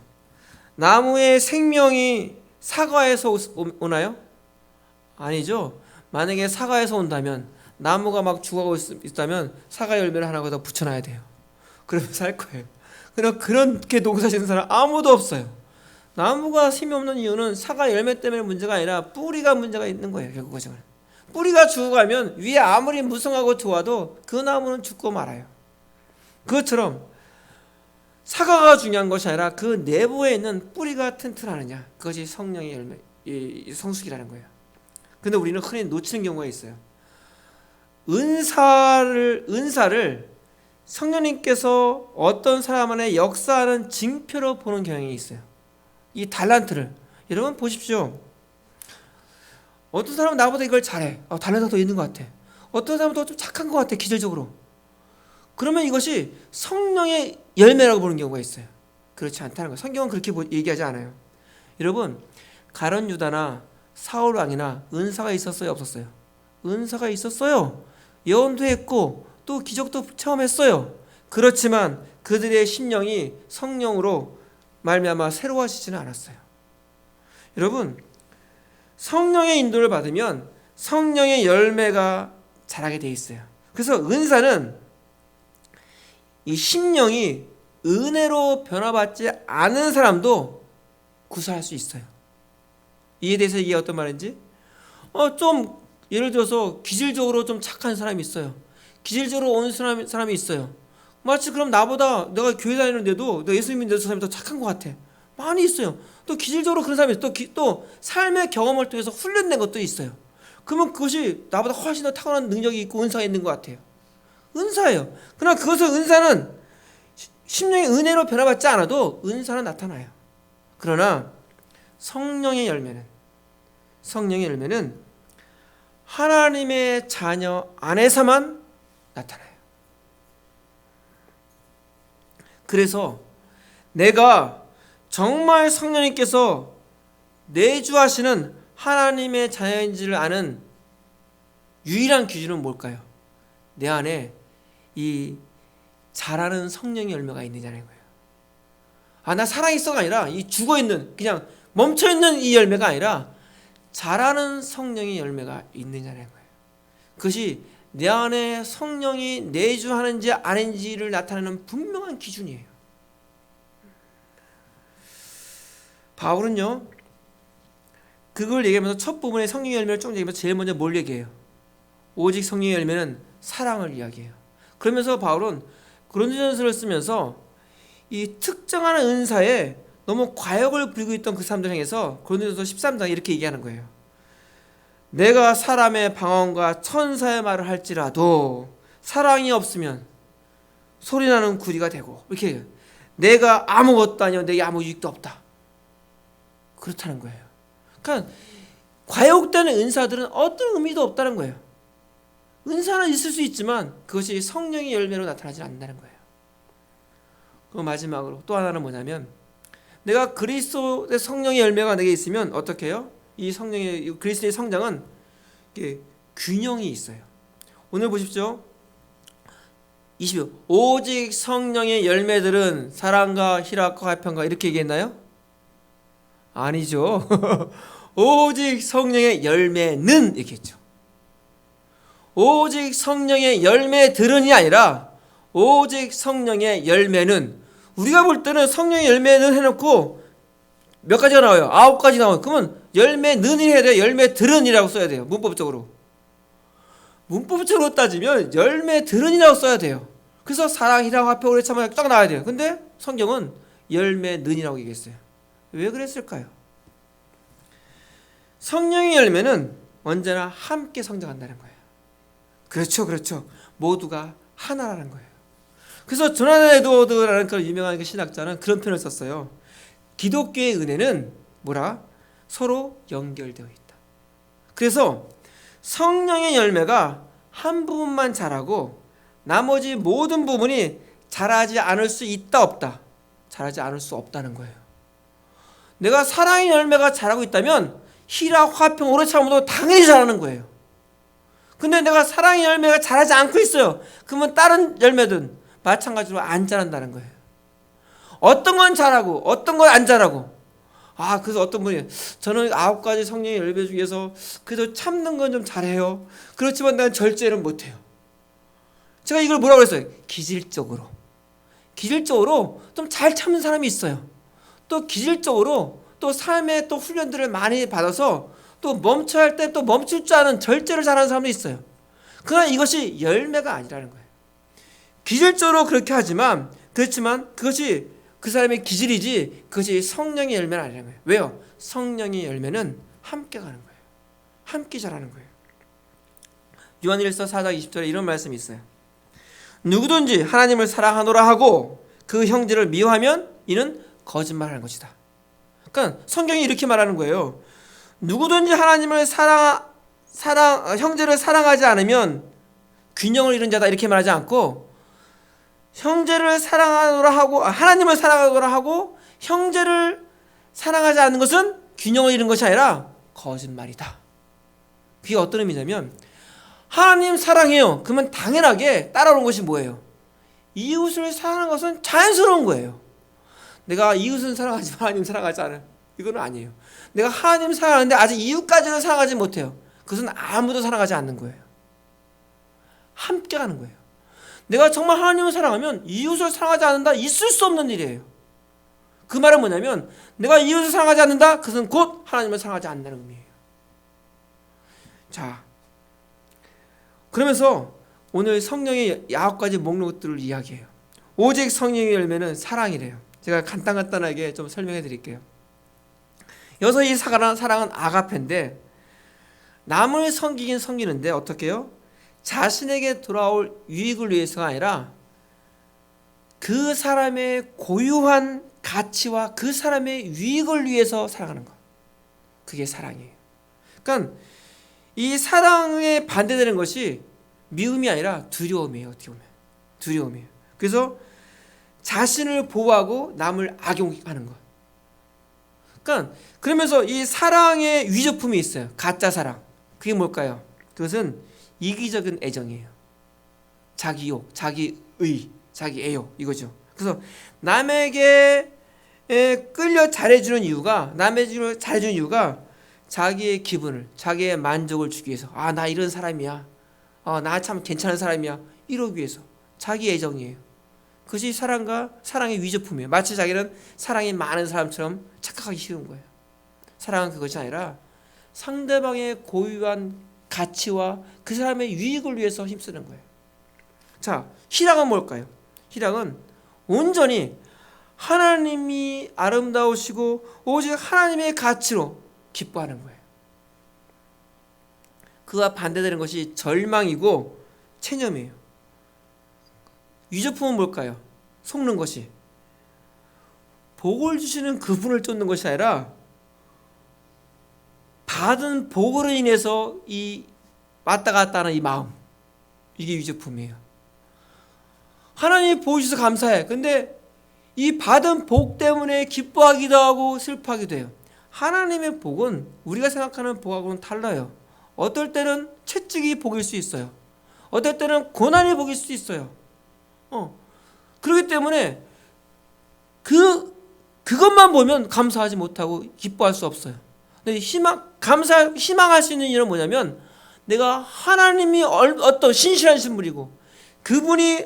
나무의 생명이 사과에서 오나요? 아니죠. 만약에 사과에서 온다면 나무가 막 죽어가고 있다면 사과 열매를 하나 거기다 붙여놔야 돼요. 그러면 살 거예요. 그렇게 농사 짓는 사람 아무도 없어요. 나무가 힘이 없는 이유는 사과 열매 때문에 문제가 아니라 뿌리가 문제가 있는 거예요. 결국은 뿌리가 죽어가면 위에 아무리 무성하고 좋아도 그 나무는 죽고 말아요. 그것처럼 사과가 중요한 것이 아니라 그 내부에 있는 뿌리가 튼튼하느냐, 그것이 성령의 열매, 성숙이라는 거예요. 근데 우리는 흔히 놓치는 경우가 있어요. 은사를 성령님께서 어떤 사람 안에 역사하는 징표로 보는 경향이 있어요. 이 달란트를 여러분 보십시오. 어떤 사람은 나보다 이걸 잘해. 달란트가 더 있는 것 같아. 어떤 사람은 더 좀 착한 것 같아. 기질적으로. 그러면 이것이 성령의 열매라고 보는 경우가 있어요. 그렇지 않다는 거예요. 성경은 그렇게 얘기하지 않아요. 여러분, 가룟 유다나 사울 왕이나 은사가 있었어요, 없었어요? 은사가 있었어요. 예언도 했고 또 기적도 체험했어요. 그렇지만 그들의 심령이 성령으로 말미암아 새로워지지는 않았어요. 여러분, 성령의 인도를 받으면 성령의 열매가 자라게 돼 있어요. 그래서 은사는 이 심령이 은혜로 변화받지 않은 사람도 구사할 수 있어요. 이에 대해서 이게 어떤 말인지, 좀 예를 들어서 기질적으로 좀 착한 사람이 있어요. 기질적으로 온 사람이 있어요. 마치 그럼 나보다 내가 교회 다니는데도 내가 예수 믿는데도 저 사람이 더 착한 것 같아. 많이 있어요. 또 기질적으로 그런 사람이 있어요. 또 삶의 경험을 통해서 훈련된 것도 있어요. 그러면 그것이 나보다 훨씬 더 탁월한 능력이 있고 은사가 있는 것 같아요. 은사예요. 그러나 그것을 은사는 심령의 은혜로 변화받지 않아도 은사는 나타나요. 그러나 성령의 열매는 하나님의 자녀 안에서만 나타나요. 그래서 내가 정말 성령님께서 내주하시는 하나님의 자녀인지를 아는 유일한 기준은 뭘까요? 내 안에 이 자라는 성령의 열매가 있느냐는 거예요. 나 사랑이 있어가 아니라 이 죽어있는, 그냥 멈춰있는 이 열매가 아니라 자라는 성령의 열매가 있느냐는 거예요. 그것이 내 안에 성령이 내주하는지 아닌지를 나타내는 분명한 기준이에요. 바울은요, 그걸 얘기하면서 첫 부분에 성령의 열매를 쭉 얘기하면서 제일 먼저 뭘 얘기해요? 오직 성령의 열매는 사랑을 이야기해요. 그러면서 바울은 고린도전서를 쓰면서 이 특정한 은사에 너무 과욕을 부리고 있던 그 사람들 향해서 고린도전서 13장에 이렇게 얘기하는 거예요. 내가 사람의 방언과 천사의 말을 할지라도 사랑이 없으면 소리나는 구리가 되고, 이렇게 얘기해요. 내가 아무것도 아니요 내게 아무 유익도 없다. 그렇다는 거예요. 그러니까 과욕되는 은사들은 어떤 의미도 없다는 거예요. 은사는 있을 수 있지만 그것이 성령의 열매로 나타나지 않는다는 거예요. 그리고 마지막으로 또 하나는 뭐냐면, 내가 그리스도의 성령의 열매가 내게 있으면 어떻게 해요? 이 성령의 그리스도의 성장은 균형이 있어요. 오늘 보십시오. 20절. 오직 성령의 열매들은 사랑과 희락과 화평과 이렇게 얘기했나요? 아니죠. 오직 성령의 열매는 이렇게 했죠. 오직 성령의 열매들은이 아니라 오직 성령의 열매는, 우리가 볼 때는 성령의 열매는 해놓고 몇 가지가 나와요? 9가지 나와요. 그러면 열매는 해야 돼요? 열매들은이라고 써야 돼요? 문법적으로 따지면 열매들은이라고 써야 돼요. 그래서 사랑, 희락, 화평, 오래 참아 딱 나와야 돼요. 근데 성경은 열매는이라고 얘기했어요. 왜 그랬을까요? 성령의 열매는 언제나 함께 성장한다는 거예요. 그렇죠. 모두가 하나라는 거예요. 그래서 조나단 에드워드라는 그런 유명한 신학자는 그런 표현을 썼어요. 기독교의 은혜는 서로 연결되어 있다. 그래서 성령의 열매가 한 부분만 자라고 나머지 모든 부분이 자라지 않을 수 있다 없다? 자라지 않을 수 없다는 거예요. 내가 사랑의 열매가 자라고 있다면 희락, 화평, 오래 참음도 당연히 자라는 거예요. 근데 내가 사랑의 열매가 자라지 않고 있어요. 그러면 다른 열매든 마찬가지로 안 자란다는 거예요. 어떤 건 자라고 어떤 건 안 자라고. 그래서 어떤 분이, 저는 9가지 성령의 열매 중에서 그래도 참는 건 좀 잘해요. 그렇지만 난 절제는 못해요. 제가 이걸 뭐라고 했어요? 기질적으로 좀 잘 참는 사람이 있어요. 또 기질적으로 또 삶의 또 훈련들을 많이 받아서 또 멈춰야 할 때 또 멈출 줄 아는 절제를 잘하는 사람도 있어요. 그러나 이것이 열매가 아니라는 거예요. 기질적으로 그렇게 하지만, 그렇지만 그것이 그 사람의 기질이지 그것이 성령의 열매는 아니라는 거예요. 왜요? 성령의 열매는 함께 가는 거예요. 함께 자라는 거예요. 요한일서 4장 20절에 이런 말씀이 있어요. 누구든지 하나님을 사랑하노라 하고 그 형제를 미워하면 이는 거짓말하는 것이다. 그러니까 성경이 이렇게 말하는 거예요. 누구든지 하나님을 형제를 사랑하지 않으면 균형을 잃은 자다, 이렇게 말하지 않고, 형제를 사랑하노라 하고 하나님을 사랑하노라 하고 형제를 사랑하지 않는 것은 균형을 잃은 것이 아니라 거짓말이다. 그게 어떤 의미냐면, 하나님 사랑해요. 그러면 당연하게 따라오는 것이 뭐예요? 이웃을 사랑하는 것은 자연스러운 거예요. 내가 이웃은 사랑하지만 하나님 사랑하지 않아요. 이건 아니에요. 내가 하나님 사랑하는데 아직 이웃까지는 사랑하지 못해요. 그것은 아무도 사랑하지 않는 거예요. 함께 가는 거예요. 내가 정말 하나님을 사랑하면 이웃을 사랑하지 않는다, 있을 수 없는 일이에요. 그 말은 뭐냐면 내가 이웃을 사랑하지 않는다, 그것은 곧 하나님을 사랑하지 않는다는 의미예요. 자, 그러면서 오늘 성령의 9가지 목록들을 이야기해요. 오직 성령의 열매는 사랑이래요. 제가 간단하게 좀 설명해 드릴게요. 여기서 이 사랑은 아가페인데, 남을 섬기긴 섬기는데 어떻게 해요? 자신에게 돌아올 유익을 위해서가 아니라 그 사람의 고유한 가치와 그 사람의 유익을 위해서 사랑하는 것, 그게 사랑이에요. 그러니까 이 사랑에 반대되는 것이 미움이 아니라 두려움이에요. 어떻게 보면 두려움이에요. 그래서 자신을 보호하고 남을 악용하는 것. 그러니까 그러면서 이 사랑의 위조품이 있어요. 가짜 사랑. 그게 뭘까요? 그것은 이기적인 애정이에요. 자기욕, 자기의, 자기 애욕, 이거죠. 그래서 남에게 끌려 잘해주는 이유가, 남에게 잘해주는 이유가 자기의 기분을, 자기의 만족을 주기 위해서. 아, 나 이런 사람이야. 나 참 괜찮은 사람이야. 이러기 위해서. 자기 애정이에요. 그것이 사랑의 위조품이에요. 마치 자기는 사랑이 많은 사람처럼 착각하기 쉬운 거예요. 사랑은 그것이 아니라 상대방의 고유한 가치와 그 사람의 유익을 위해서 힘쓰는 거예요. 자, 희락은 뭘까요? 희락은 온전히 하나님이 아름다우시고 오직 하나님의 가치로 기뻐하는 거예요. 그와 반대되는 것이 절망이고 체념이에요. 위조품은 뭘까요? 속는 것이. 복을 주시는 그분을 쫓는 것이 아니라 받은 복으로 인해서 이 왔다 갔다 하는 이 마음, 이게 위조품이에요. 하나님이 보여주셔서 감사해. 근데 이 받은 복 때문에 기뻐하기도 하고 슬퍼하기도 해요. 하나님의 복은 우리가 생각하는 복하고는 달라요. 어떨 때는 채찍이 복일 수 있어요. 어떨 때는 고난이 복일 수 있어요. 그렇기 때문에 그것만 보면 감사하지 못하고 기뻐할 수 없어요. 근데 희망할 수 있는 일은 뭐냐면, 내가 하나님이 어떤 신실한 신분이고 그분이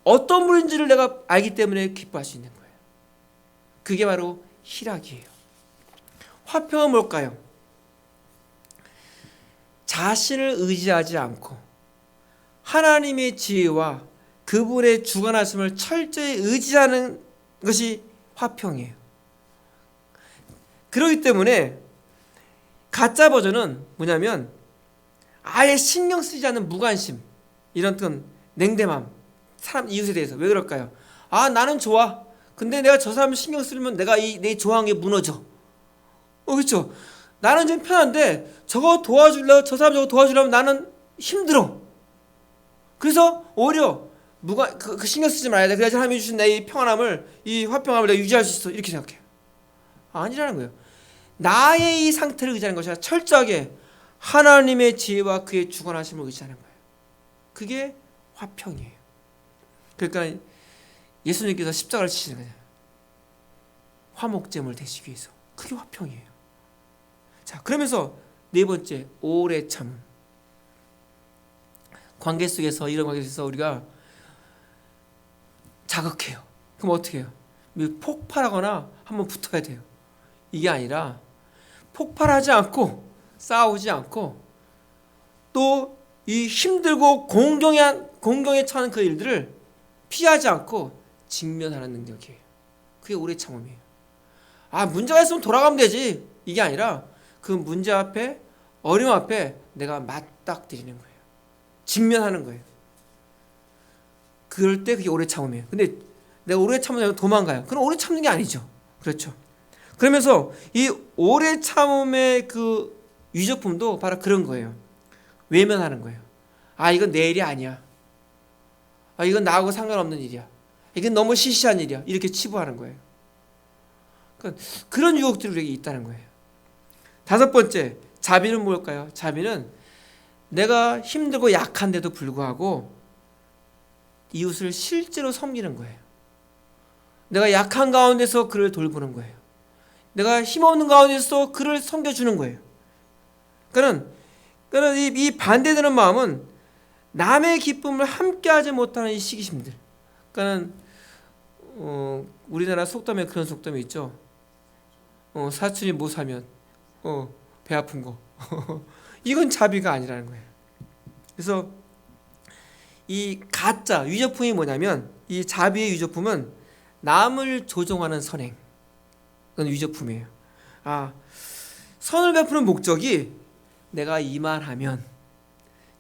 어떤 분인지를 내가 알기 때문에 기뻐할 수 있는 거예요. 그게 바로 희락이에요. 화평은 뭘까요? 자신을 의지하지 않고 하나님의 지혜와 그분의 주관하심을 철저히 의지하는 것이 화평이에요. 그렇기 때문에 가짜 버전은 뭐냐면 아예 신경 쓰지 않는 무관심, 이런 냉담함, 사람 이웃에 대해서. 왜 그럴까요? 아, 나는 좋아. 근데 내가 저 사람 신경 쓰면 내가 내 좋아하는 게 무너져. 그렇죠? 나는 좀 편한데 저 사람 저거 도와주려면 나는 힘들어. 그래서 오히려 그 신경 쓰지 말아야 돼. 그래야 하나님이 주신 내 이 평안함을, 이 화평함을 내가 유지할 수 있어. 이렇게 생각해요. 아니라는 거예요. 나의 이 상태를 의지하는 것이 아니라 철저하게 하나님의 지혜와 그의 주관하심을 의지하는 거예요. 그게 화평이에요. 그러니까 예수님께서 십자가를 지시는 거예요. 화목제물 되시기 위해서. 그게 화평이에요. 자, 그러면서 네 번째, 오래 참음. 관계 속에서, 이런 관계 속에서 우리가 자극해요. 그럼 어떻게 해요? 폭발하거나 한번 붙어야 돼요. 이게 아니라 폭발하지 않고 싸우지 않고 또 이 힘들고 공경에 처한 그 일들을 피하지 않고 직면하는 능력이에요. 그게 오래 참음이에요. 아, 문제가 있으면 돌아가면 되지. 이게 아니라 그 문제 앞에, 어려움 앞에 내가 맞닥뜨리는 거예요. 직면하는 거예요. 그럴 때 그게 오래 참음이에요. 근데 내가 오래 참으면 도망가요. 그럼 오래 참는 게 아니죠. 그렇죠. 그러면서 이 오래 참음의 그 위조품도 바로 그런 거예요. 외면하는 거예요. 아, 이건 내 일이 아니야. 아, 이건 나하고 상관없는 일이야. 이건 너무 시시한 일이야. 이렇게 치부하는 거예요. 그러니까 그런 유혹들이 우리에게 있다는 거예요. 다섯 번째, 자비는 뭘까요? 자비는 내가 힘들고 약한데도 불구하고 이웃을 실제로 섬기는 거예요. 내가 약한 가운데서 그를 돌보는 거예요. 내가 힘없는 가운데서 그를 섬겨주는 거예요. 그러니까 이 반대되는 마음은 남의 기쁨을 함께하지 못하는 이 시기심들. 그러니까 우리나라 속담에 그런 속담이 있죠. 사촌이 뭐 사면 배 아픈 거. 이건 자비가 아니라는 거예요. 그래서 이 가짜 위조품이 뭐냐면, 이 자비의 위조품은 남을 조종하는 선행. 그건 위조품이에요. 선을 베푸는 목적이 내가 이만하면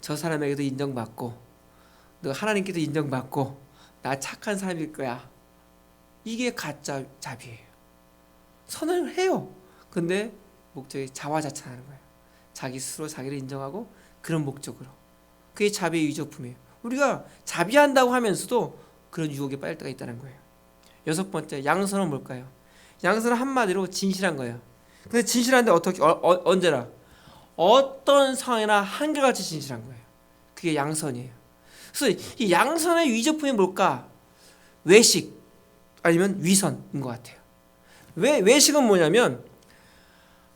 저 사람에게도 인정받고 너 하나님께도 인정받고 나 착한 사람일 거야. 이게 가짜 자비예요. 선을 해요. 근데 목적이 자화자찬하는 거예요. 자기 스스로 자기를 인정하고 그런 목적으로. 그게 자비의 위조품이에요. 우리가 자비한다고 하면서도 그런 유혹에 빠질 때가 있다는 거예요. 6번째, 양선은 뭘까요? 양선은 한마디로 진실한 거예요. 근데 진실한데 어떻게 언제나 어떤 상황이나 한결같이 진실한 거예요. 그게 양선이에요. 그래서 이 양선의 위조품이 뭘까? 외식 아니면 위선인 것 같아요. 외식은 뭐냐면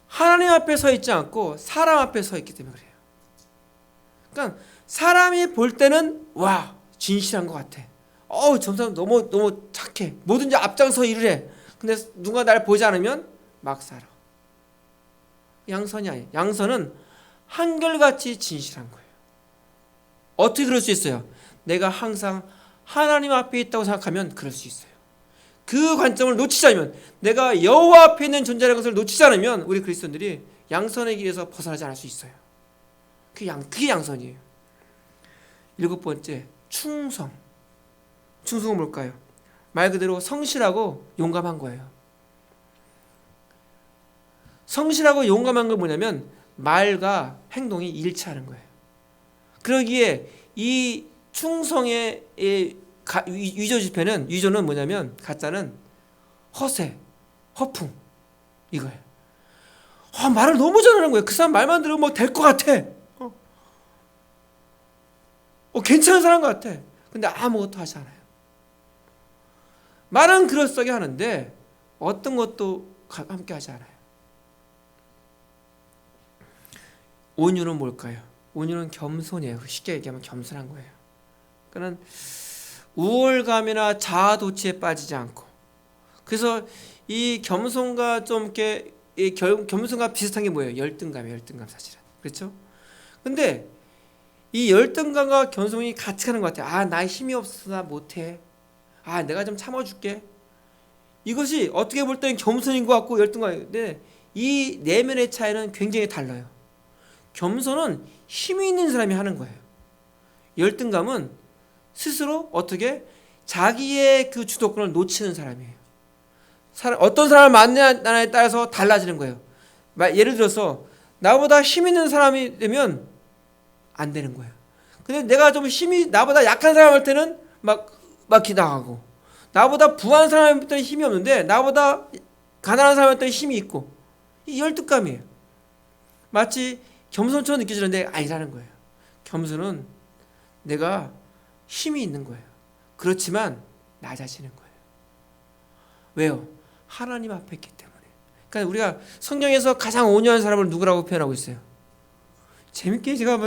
하나님 앞에 서 있지 않고 사람 앞에 서 있기 때문에 그래요. 그러니까 사람이 볼 때는 와 진실한 것 같아. 저 사람 너무 착해. 뭐든지 앞장서 일을 해. 근데 누가 날 보지 않으면 막 살아. 양선이 아니에요. 양선은 한결같이 진실한 거예요. 어떻게 그럴 수 있어요? 내가 항상 하나님 앞에 있다고 생각하면 그럴 수 있어요. 그 관점을 놓치지 않으면, 내가 여호와 앞에 있는 존재라는 것을 놓치지 않으면 우리 그리스도인들이 양선의 길에서 벗어나지 않을 수 있어요. 그게 양선이에요. 7번째, 충성. 충성은 뭘까요? 말 그대로 성실하고 용감한 거예요. 성실하고 용감한 건 뭐냐면 말과 행동이 일치하는 거예요. 그러기에 이 충성의 위조는 뭐냐면, 가짜는 허세, 허풍 이거예요. 말을 너무 잘하는 거예요. 그 사람 말만 들으면 뭐 될 것 같아. 괜찮은 사람 같아. 근데 아무것도 하지 않아요. 말은 그럴싸하게 하는데 어떤 것도 함께 하지 않아요. 온유는 뭘까요? 온유는 겸손이에요. 쉽게 얘기하면 겸손한 거예요. 그러니까 우월감이나 자아도취에 빠지지 않고, 그래서 이 겸손과 좀 이렇게 겸손과 비슷한 게 뭐예요? 열등감이에요. 열등감 사실은. 그렇죠? 근데 이 열등감과 겸손이 같이 가는 것 같아요. 나 힘이 없어서 나 못해. 내가 좀 참아줄게. 이것이 어떻게 볼 때는 겸손인 것 같고 열등감인데, 이 내면의 차이는 굉장히 달라요. 겸손은 힘이 있는 사람이 하는 거예요. 열등감은 스스로 어떻게 자기의 그 주도권을 놓치는 사람이에요. 어떤 사람을 만나냐에 따라서 달라지는 거예요. 예를 들어서 나보다 힘 있는 사람이 되면 안 되는 거예요. 근데 내가 좀 힘이 나보다 약한 사람일 때는 막 기당하고, 나보다 부한 사람일 때는 힘이 없는데 나보다 가난한 사람일 때는 힘이 있고, 이 열등감이에요. 마치 겸손처럼 느껴지는데 아니라는 거예요. 겸손은 내가 힘이 있는 거예요. 그렇지만 낮아지는 거예요. 왜요? 하나님 앞에 있기 때문에. 그러니까 우리가 성경에서 가장 온유한 사람을 누구라고 표현하고 있어요? 재밌게 제가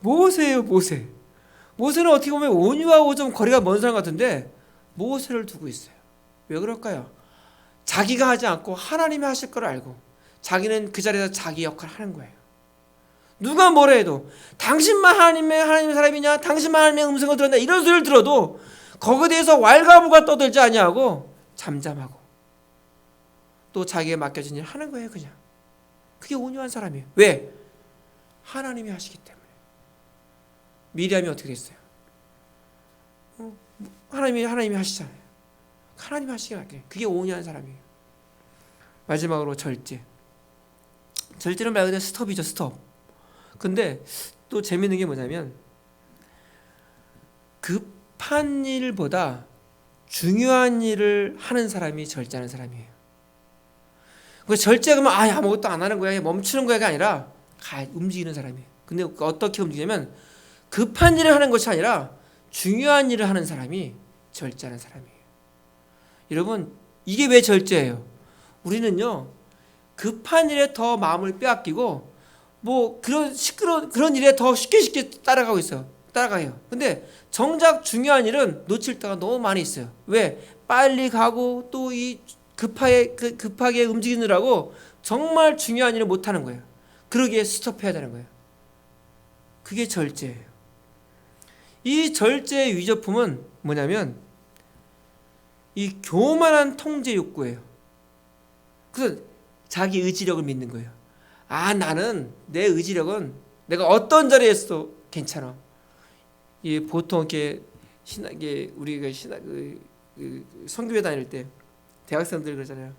모세예요. 모세는 어떻게 보면 온유하고 좀 거리가 먼 사람 같은데 모세를 두고 있어요. 왜 그럴까요? 자기가 하지 않고 하나님이 하실 걸 알고 자기는 그 자리에서 자기 역할을 하는 거예요. 누가 뭐라 해도 당신만 하나님의 사람이냐, 당신만 하나님의 음성을 들었냐, 이런 소리를 들어도 거기에 대해서 왈가부가 떠들지 아니하고 잠잠하고 또 자기에 맡겨진 일 하는 거예요. 그냥 그게 온유한 사람이에요. 왜? 하나님이 하시기 때문에. 미리암이 어떻게 됐어요? 하나님이 하시잖아요. 하나님이 하시게 할게요. 그게 온유한 사람이에요. 마지막으로 절제는 말 그대로 스톱이죠. 스톱. 근데 또 재밌는 게 뭐냐면, 급한 일보다 중요한 일을 하는 사람이 절제하는 사람이에요. 절제가 아무것도 안 하는 거야, 멈추는 거야가 아니라 움직이는 사람이에요. 근데 어떻게 움직이냐면 급한 일을 하는 것이 아니라 중요한 일을 하는 사람이 절제하는 사람이에요. 여러분, 이게 왜 절제예요? 우리는요, 급한 일에 더 마음을 빼앗기고 뭐 그런 일에 더 쉽게 따라가고 있어요. 따라가요. 근데 정작 중요한 일은 놓칠 때가 너무 많이 있어요. 왜? 빨리 가고 또 이 급하게 움직이느라고 정말 중요한 일을 못 하는 거예요. 그러기에 스톱해야 되는 거예요. 그게 절제예요. 이 절제의 위조품은 뭐냐면 이 교만한 통제 욕구예요. 그래서 자기 의지력을 믿는 거예요. 아, 나는 내 의지력은 내가 어떤 자리에 있어도 괜찮아. 이 보통 이렇게 우리가 선교회 다닐 때 대학생들 그러잖아요.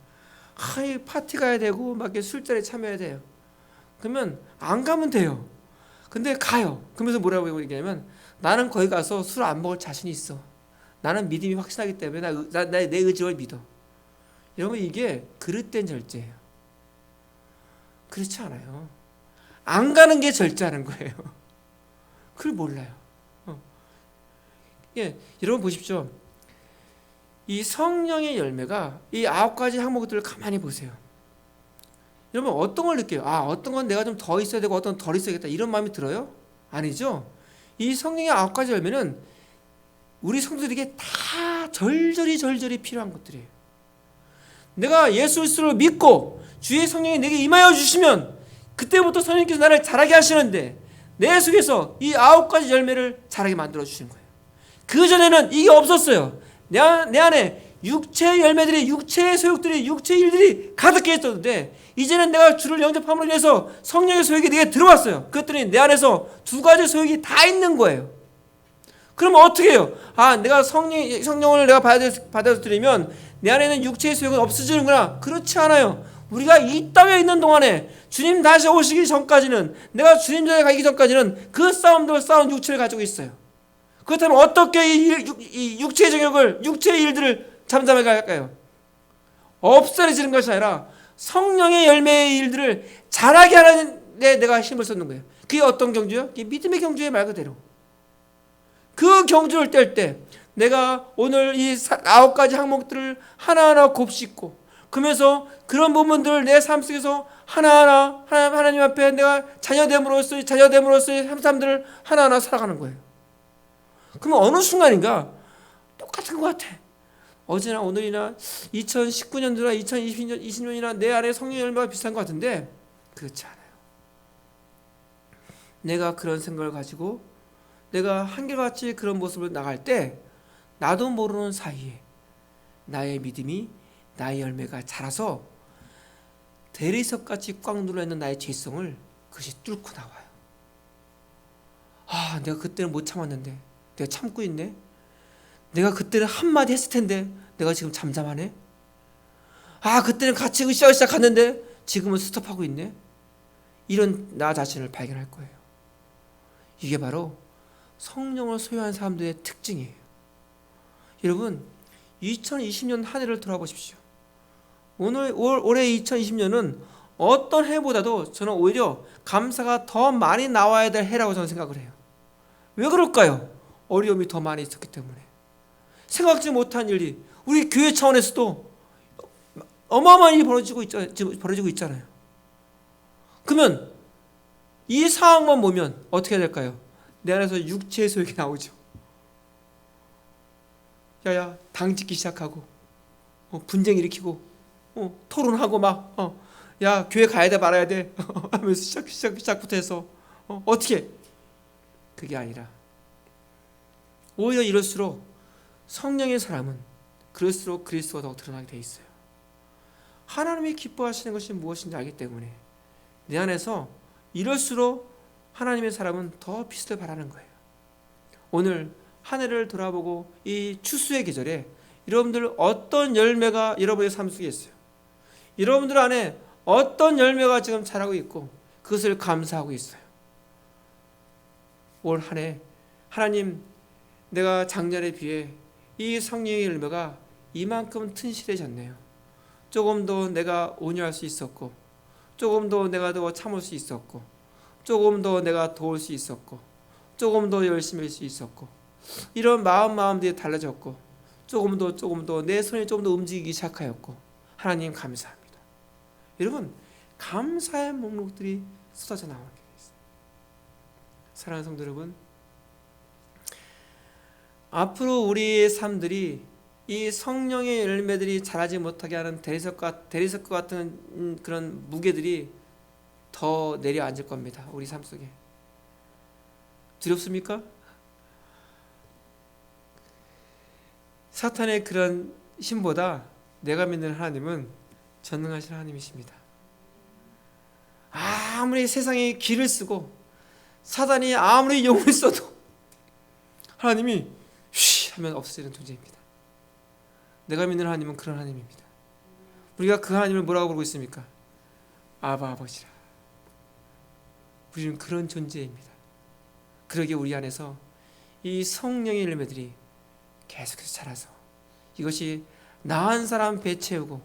이 파티 가야 되고 막 이렇게 술자리에 참여해야 돼요. 그러면 안 가면 돼요. 근데 가요. 그러면서 뭐라고 얘기하냐면 나는 거기 가서 술 안 먹을 자신이 있어. 나는 믿음이 확실하기 때문에 내 의지를 믿어. 여러분, 이게 그릇된 절제예요. 그렇지 않아요. 안 가는 게 절제하는 거예요. 그걸 몰라요. 예, 여러분 보십시오. 이 성령의 열매가 이 9가지 항목들을 가만히 보세요. 여러분, 어떤 걸 느껴요? 아, 어떤 건 내가 좀 더 있어야 되고 어떤 건 덜 있어야겠다, 이런 마음이 들어요? 아니죠. 이 성령의 9가지 열매는 우리 성도들에게 다 절절히 필요한 것들이에요. 내가 예수 그리스도를 믿고 주의 성령이 내게 임하여 주시면 그때부터 성령님께서 나를 자라게 하시는데 내 속에서 이 9가지 열매를 자라게 만들어 주시는 거예요. 그 전에는 이게 없었어요. 내 안에 육체의 열매들이, 육체의 소욕들이, 육체의 일들이 가득해 있었는데 이제는 내가 주를 영접함으로 인해서 성령의 소욕이 내게 들어왔어요. 그랬더니 내 안에서 2가지 소욕이 다 있는 거예요. 그러면 어떻게 해요? 아, 내가 성령을 내가 받아들이면 내 안에는 육체의 소욕은 없어지는구나. 그렇지 않아요. 우리가 이 땅에 있는 동안에 주님 다시 오시기 전까지는, 내가 주님 전에 가기 전까지는 그 싸움을 싸운 육체를 가지고 있어요. 그렇다면 어떻게 이 육체의 정욕을, 육체의 일들을 잠잠하게 할까요? 없어지는 것이 아니라 성령의 열매의 일들을 잘하게 하는 데 내가 힘을 쏟는 거예요. 그게 어떤 경주요? 그게 믿음의 경주의 말 그대로. 그 경주를 뗄 때 내가 오늘 이 9가지 항목들을 하나하나 곱씹고, 그러면서 그런 부분들을 내 삶 속에서 하나하나 하나님 앞에 내가 자녀됨으로써 삶들을 하나하나 살아가는 거예요. 그러면 어느 순간인가 똑같은 것 같아. 어제나 오늘이나 2019년도나 2020년이나 내 안에 성령의 열매가 비슷한 것 같은데 그렇지 않아요. 내가 그런 생각을 가지고 내가 한결같이 그런 모습을 나갈 때 나도 모르는 사이에 나의 믿음이, 나의 열매가 자라서 대리석같이 꽉 눌러있는 나의 죄성을 그것이 뚫고 나와요. 아, 내가 그때는 못 참았는데 내가 참고 있네. 내가 그때는 한마디 했을 텐데 내가 지금 잠잠하네. 아, 그때는 같이 으쌰으쌰 갔는데 지금은 스톱하고 있네. 이런 나 자신을 발견할 거예요. 이게 바로 성령을 소유한 사람들의 특징이에요. 여러분, 2020년 한 해를 돌아보십시오. 올해 2020년은 어떤 해보다도 저는 오히려 감사가 더 많이 나와야 될 해라고 저는 생각을 해요. 왜 그럴까요? 어려움이 더 많이 있었기 때문에. 생각지 못한 일이 우리 교회 차원에서도 어마어마한 일이 벌어지고 있잖아요. 그러면 이 상황만 보면 어떻게 해야 될까요? 내 안에서 육체의 소욕이 나오죠. 당 짓기 시작하고 분쟁 일으키고 토론하고 막 야, 교회 가야 돼 말아야 돼 하면서 시작부터 해서 어떻게, 그게 아니라 오히려 이럴수록 성령의 사람은 그럴수록 그리스도가 더 드러나게 돼 있어요. 하나님이 기뻐하시는 것이 무엇인지 알기 때문에 내 안에서 이럴수록 하나님의 사람은 더 빛을 발하는 거예요. 오늘 한 해를 돌아보고 이 추수의 계절에 여러분들 어떤 열매가 여러분의 삶 속에 있어요? 여러분들 안에 어떤 열매가 지금 자라고 있고 그것을 감사하고 있어요? 올 한 해 하나님, 내가 작년에 비해 이 성령의 열매가 이만큼 튼실해졌네요. 조금 더 내가 온유할 수 있었고, 조금 더 내가 더 참을 수 있었고, 조금 더 내가 도울 수 있었고, 조금 더 열심히 할 수 있었고, 이런 마음들이 달라졌고, 조금 더 내 손이 좀 더 움직이기 시작하였고, 하나님 감사합니다. 여러분, 감사의 목록들이 쏟아져 나오게 있어요. 사랑하는 성도 여러분, 앞으로 우리의 삶들이 이 성령의 열매들이 자라지 못하게 하는 대리석과 같은 그런 무게들이 더 내려앉을 겁니다. 우리 삶 속에. 두렵습니까? 사탄의 그런 힘보다 내가 믿는 하나님은 전능하신 하나님이십니다. 아무리 세상에 기를 쓰고 사단이 아무리 용을 써도 하나님이 쉬 하면 없어지는 존재입니다. 내가 믿는 하나님은 그런 하나님입니다. 우리가 그 하나님을 뭐라고 부르고 있습니까? 아바 아버지라. 우리는 그런 존재입니다. 그러기에 우리 안에서 이 성령의 열매들이 계속해서 자라서 이것이 나은 사람 배 채우고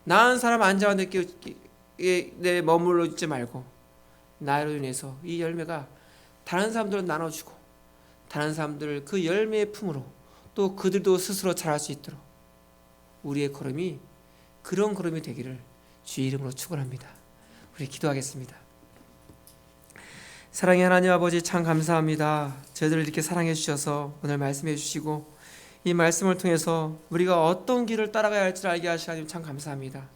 나은 사람 앉아와 내 머물러 있지 말고 나로 인해서 이 열매가 다른 사람들을 나눠주고 다른 사람들을 그 열매의 품으로 또 그들도 스스로 자랄 수 있도록 우리의 걸음이 그런 걸음이 되기를 주의 이름으로 축원합니다. 우리 기도하겠습니다. 사랑의 하나님 아버지 참 감사합니다. 저희들을 이렇게 사랑해 주셔서 오늘 말씀해 주시고 이 말씀을 통해서 우리가 어떤 길을 따라가야 할지를 알게 하시니 하나님 참 감사합니다.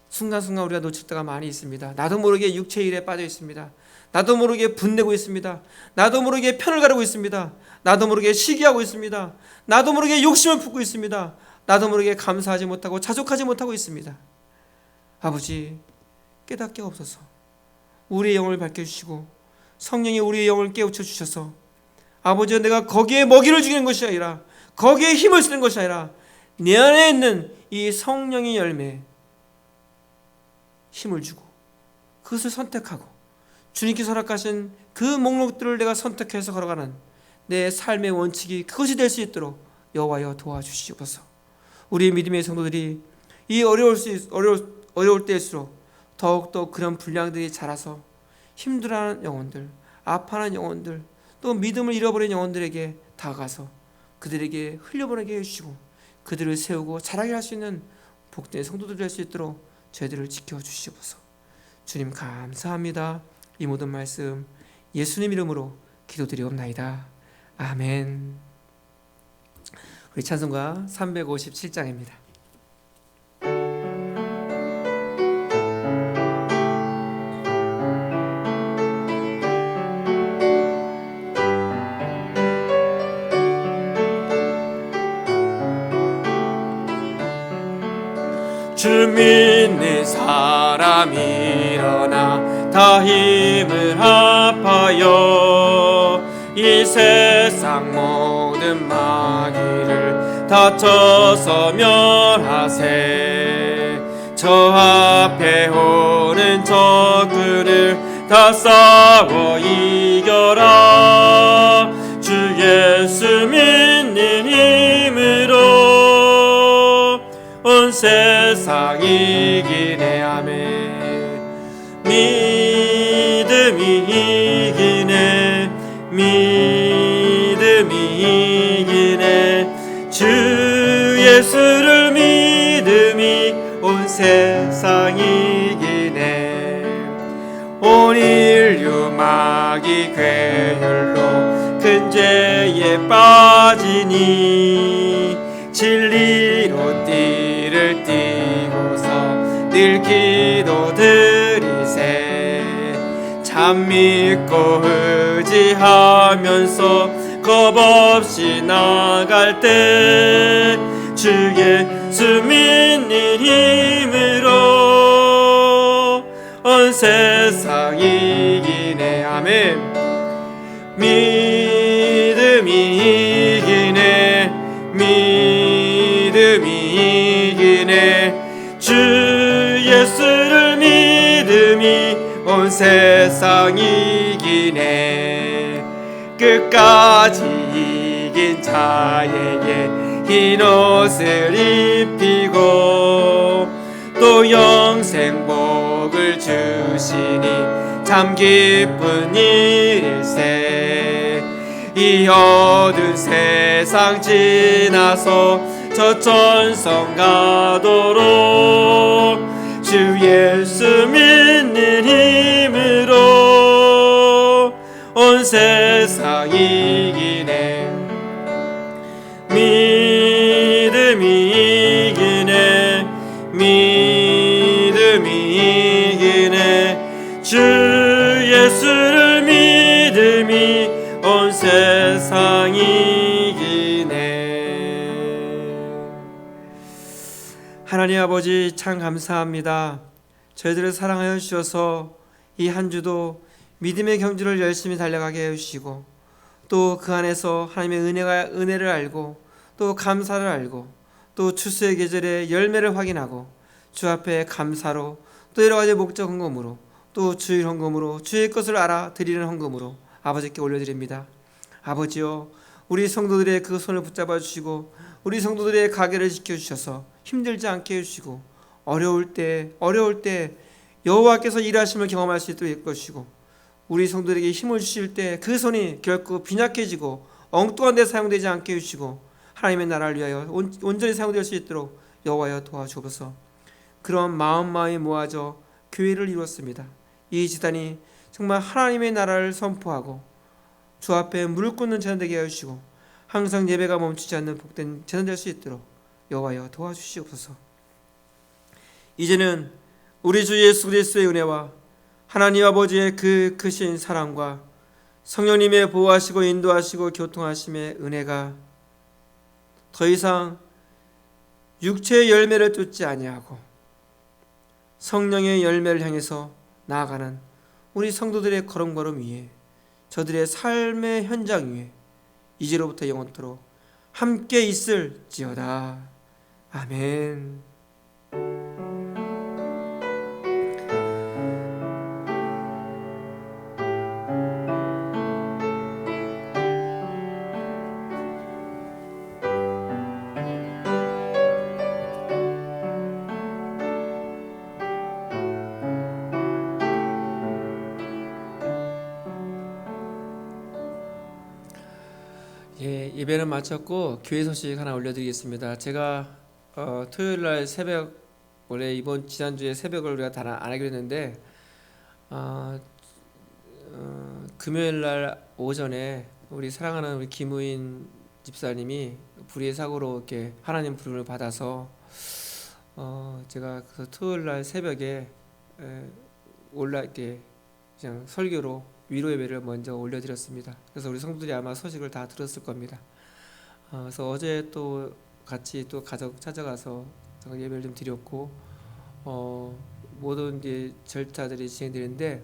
순간순간 우리가 놓칠 때가 많이 있습니다. 나도 모르게 육체의 일에 빠져 있습니다. 나도 모르게 분내고 있습니다. 나도 모르게 편을 가르고 있습니다. 나도 모르게 시기하고 있습니다. 나도 모르게 욕심을 품고 있습니다. 나도 모르게 감사하지 못하고 자족하지 못하고 있습니다. 아버지 깨닫게 없어서 우리의 영을 밝혀주시고 성령이 우리의 영을 깨우쳐 주셔서 아버지 내가 거기에 먹이를 주는 것이 아니라 거기에 힘을 쓰는 것이 아니라 내 안에 있는 이 성령의 열매에 힘을 주고 그것을 선택하고 주님께서 허락하신 그 목록들을 내가 선택해서 걸어가는 내 삶의 원칙이 그것이 될 수 있도록 여호와여 도와주시옵소서. 우리 믿음의 성도들이 이 어려울 때일수록 더욱더 그런 분량들이 자라서 힘들어하는 영혼들, 아파하는 영혼들, 또 믿음을 잃어버린 영혼들에게 다가가서 그들에게 흘려보내게 해주시고 그들을 세우고 자라게 할 수 있는 복된 성도들 될 수 있도록 저희들을 지켜주시옵소서. 주님 감사합니다. 이 모든 말씀 예수님 이름으로 기도드리옵나이다. 아멘. 우리 찬송가 357장입니다. 주 믿는 사람 일어나 다 힘을 합하여 이 세상 모든 마귀를 다쳐서 멸하세. 저 앞에 오는 적그를 다 싸워 이겨라. 주 예수 믿는 힘으로 온 세상 이기네. 아멘. 믿음이 이기네. 믿음이 이기네. 주 예수를 믿음이 온 세상 이기네. 온 인류 마귀 괴율로 큰 죄에 빠지니 진리로 띠를 띠고서 늘 기도드리세. 참 믿고 의지하면서 겁없이 나갈 때 주 예수 믿는 힘으로 온 세상 이기네. 아멘. 믿음이 이기네. 믿음이 이기네. 주 예수를 믿음이 온 세상 이기네. 끝까지 이긴 자에게 흰 옷을 입히고 또 영생 복을 주시니 참 기쁜 일일세. 이 어두운 세상 지나서 저 천성 가도록 주 예수 믿는 힘으로 온 세상 이기네. 믿음이 이기네. 믿음이 이기네. 주 예수를 믿음이 온 세상 이기네. 하나님 아버지 참 감사합니다. 저희들을 사랑하여 주셔서 이 한 주도 믿음의 경주를 열심히 달려가게 해주시고 또 그 안에서 하나님의 은혜를 알고 또 감사를 알고 또 추수의 계절에 열매를 확인하고 주 앞에 감사로 또 여러 가지 목적 헌금으로 또 주일 헌금으로 주의 것을 알아 드리는 헌금으로 아버지께 올려드립니다. 아버지여, 우리 성도들의 그 손을 붙잡아 주시고 우리 성도들의 가게를 지켜주셔서 힘들지 않게 해주시고 어려울 때 여호와께서 일하심을 경험할 수 있도록 해주시고 우리 성도들에게 힘을 주실 때 그 손이 결코 빈약해지고 엉뚱한 데 사용되지 않게 해주시고 하나님의 나라를 위하여 온전히 사용될 수 있도록 여호와여 도와주옵소서. 그런 마음이 모아져 교회를 이루었습니다. 이 지단이 정말 하나님의 나라를 선포하고 주 앞에 무릎 꿇는 재단 되게 해주시고 항상 예배가 멈추지 않는 복된 재단 될 수 있도록 여호와여 도와주시옵소서. 이제는 우리 주 예수 그리스도의 은혜와 하나님 아버지의 그 크신 사랑과 성령님의 보호하시고 인도하시고 교통하심의 은혜가 더 이상 육체의 열매를 쫓지 아니하고 성령의 열매를 향해서 나아가는 우리 성도들의 걸음걸음 위에 저들의 삶의 현장 위에 이제로부터 영원토록 함께 있을지어다. 아멘. 예배는 마쳤고 교회 소식 하나 올려드리겠습니다. 제가 토요일날 새벽, 원래 이번 지난주에 새벽을 우리가 다 안 하기로 했는데 금요일날 오전에 우리 사랑하는 우리 김우인 집사님이 불의의 사고로 이렇게 하나님 부름을 받아서 제가 그 토요일날 새벽에 이렇게 그냥 설교로 위로 예배를 먼저 올려드렸습니다. 그래서 우리 성도들이 아마 소식을 다 들었을 겁니다. 그래서 어제 또 같이 또 가족 찾아가서 예배를 좀 드렸고 모든 이제 절차들이 진행되는데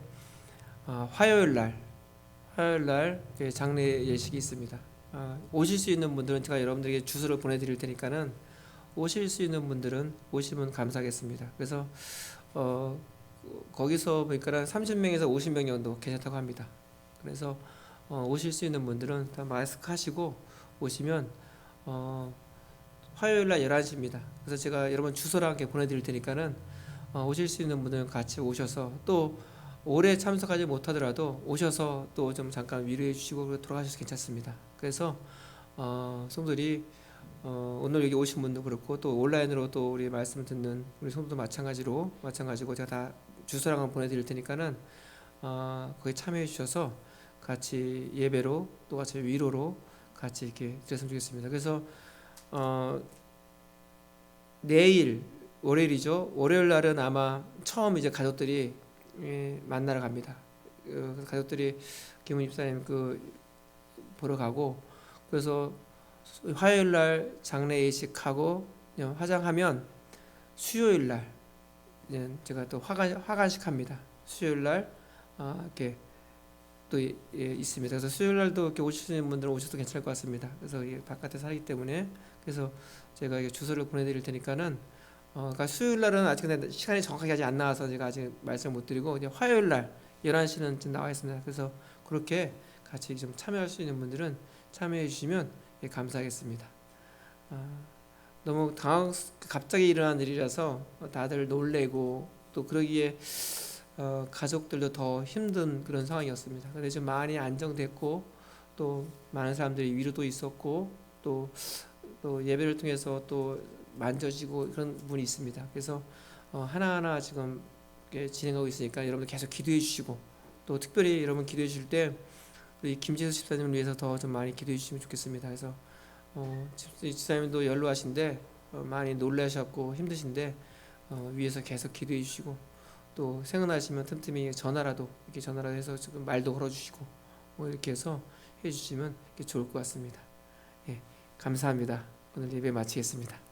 화요일 날 장례 예식이 있습니다. 오실 수 있는 분들은 제가 여러분들에게 주소를 보내드릴 테니까는 오실 수 있는 분들은 오시면 감사하겠습니다. 그래서 거기서 보니까 30명에서 50명 정도 괜찮다고 합니다. 그래서 오실 수 있는 분들은 다 마스크 하시고 오시면 화요일날 11시입니다. 그래서 제가 여러분 주소랑 함께 보내드릴 테니까는 오실 수 있는 분들은 같이 오셔서 또 올해 참석하지 못하더라도 오셔서 또 좀 잠깐 위로해 주시고 돌아가셔도 괜찮습니다. 그래서 성도들이 오늘 여기 오신 분도 그렇고 또 온라인으로 또 우리 말씀 듣는 우리 성도도 마찬가지고 제가 다 주소랑 보내드릴 테니까는 거기 참여해 주셔서 같이 예배로 또 같이 위로로 같이 이렇게 드렸으면 좋겠습니다. 그래서 내일 월요일이죠. 월요일 날은 아마 처음 이제 가족들이 만나러 갑니다. 가족들이 김은 집사님 보러 가고 그래서 화요일 날 장례 예식하고 화장하면 수요일 날 제가 또 화관식 합니다. 수요일 날 이렇게 또 있습니다. 그래서 수요일 날도 이렇게 오시는 분들은 오셔도 괜찮을 것 같습니다. 그래서 바깥에 살기 때문에 그래서 제가 주소를 보내드릴 테니까는 그러니까 수요일 날은 아직 근데 시간이 정확하게 아직 안 나와서 제가 아직 말씀 못 드리고 이제 화요일 날 11시는 좀 나와 있습니다. 그래서 그렇게 같이 좀 참여할 수 있는 분들은 참여해 주시면 감사하겠습니다. 너무 갑자기 일어난 일이라서 다들 놀래고 또 그러기에 가족들도 더 힘든 그런 상황이었습니다. 근데 좀 많이 안정됐고 또 많은 사람들이 위로도 있었고 또 예배를 통해서 또 만져지고 그런 부분이 있습니다. 그래서 하나하나 지금 이렇게 진행하고 있으니까 여러분들 계속 기도해 주시고 또 특별히 여러분 기도해 주실 때 우리 김재수 집사님을 위해서 더 좀 많이 기도해 주시면 좋겠습니다. 그래서 집사님도 연로하신데 많이 놀라셨고 힘드신데 위에서 계속 기도해 주시고 또 생각나시면 틈틈이 전화라도 이렇게 전화라도 해서 지금 말도 걸어주시고 뭐 이렇게 해서 해주시면 좋을 것 같습니다. 예, 감사합니다. 오늘 예배 마치겠습니다.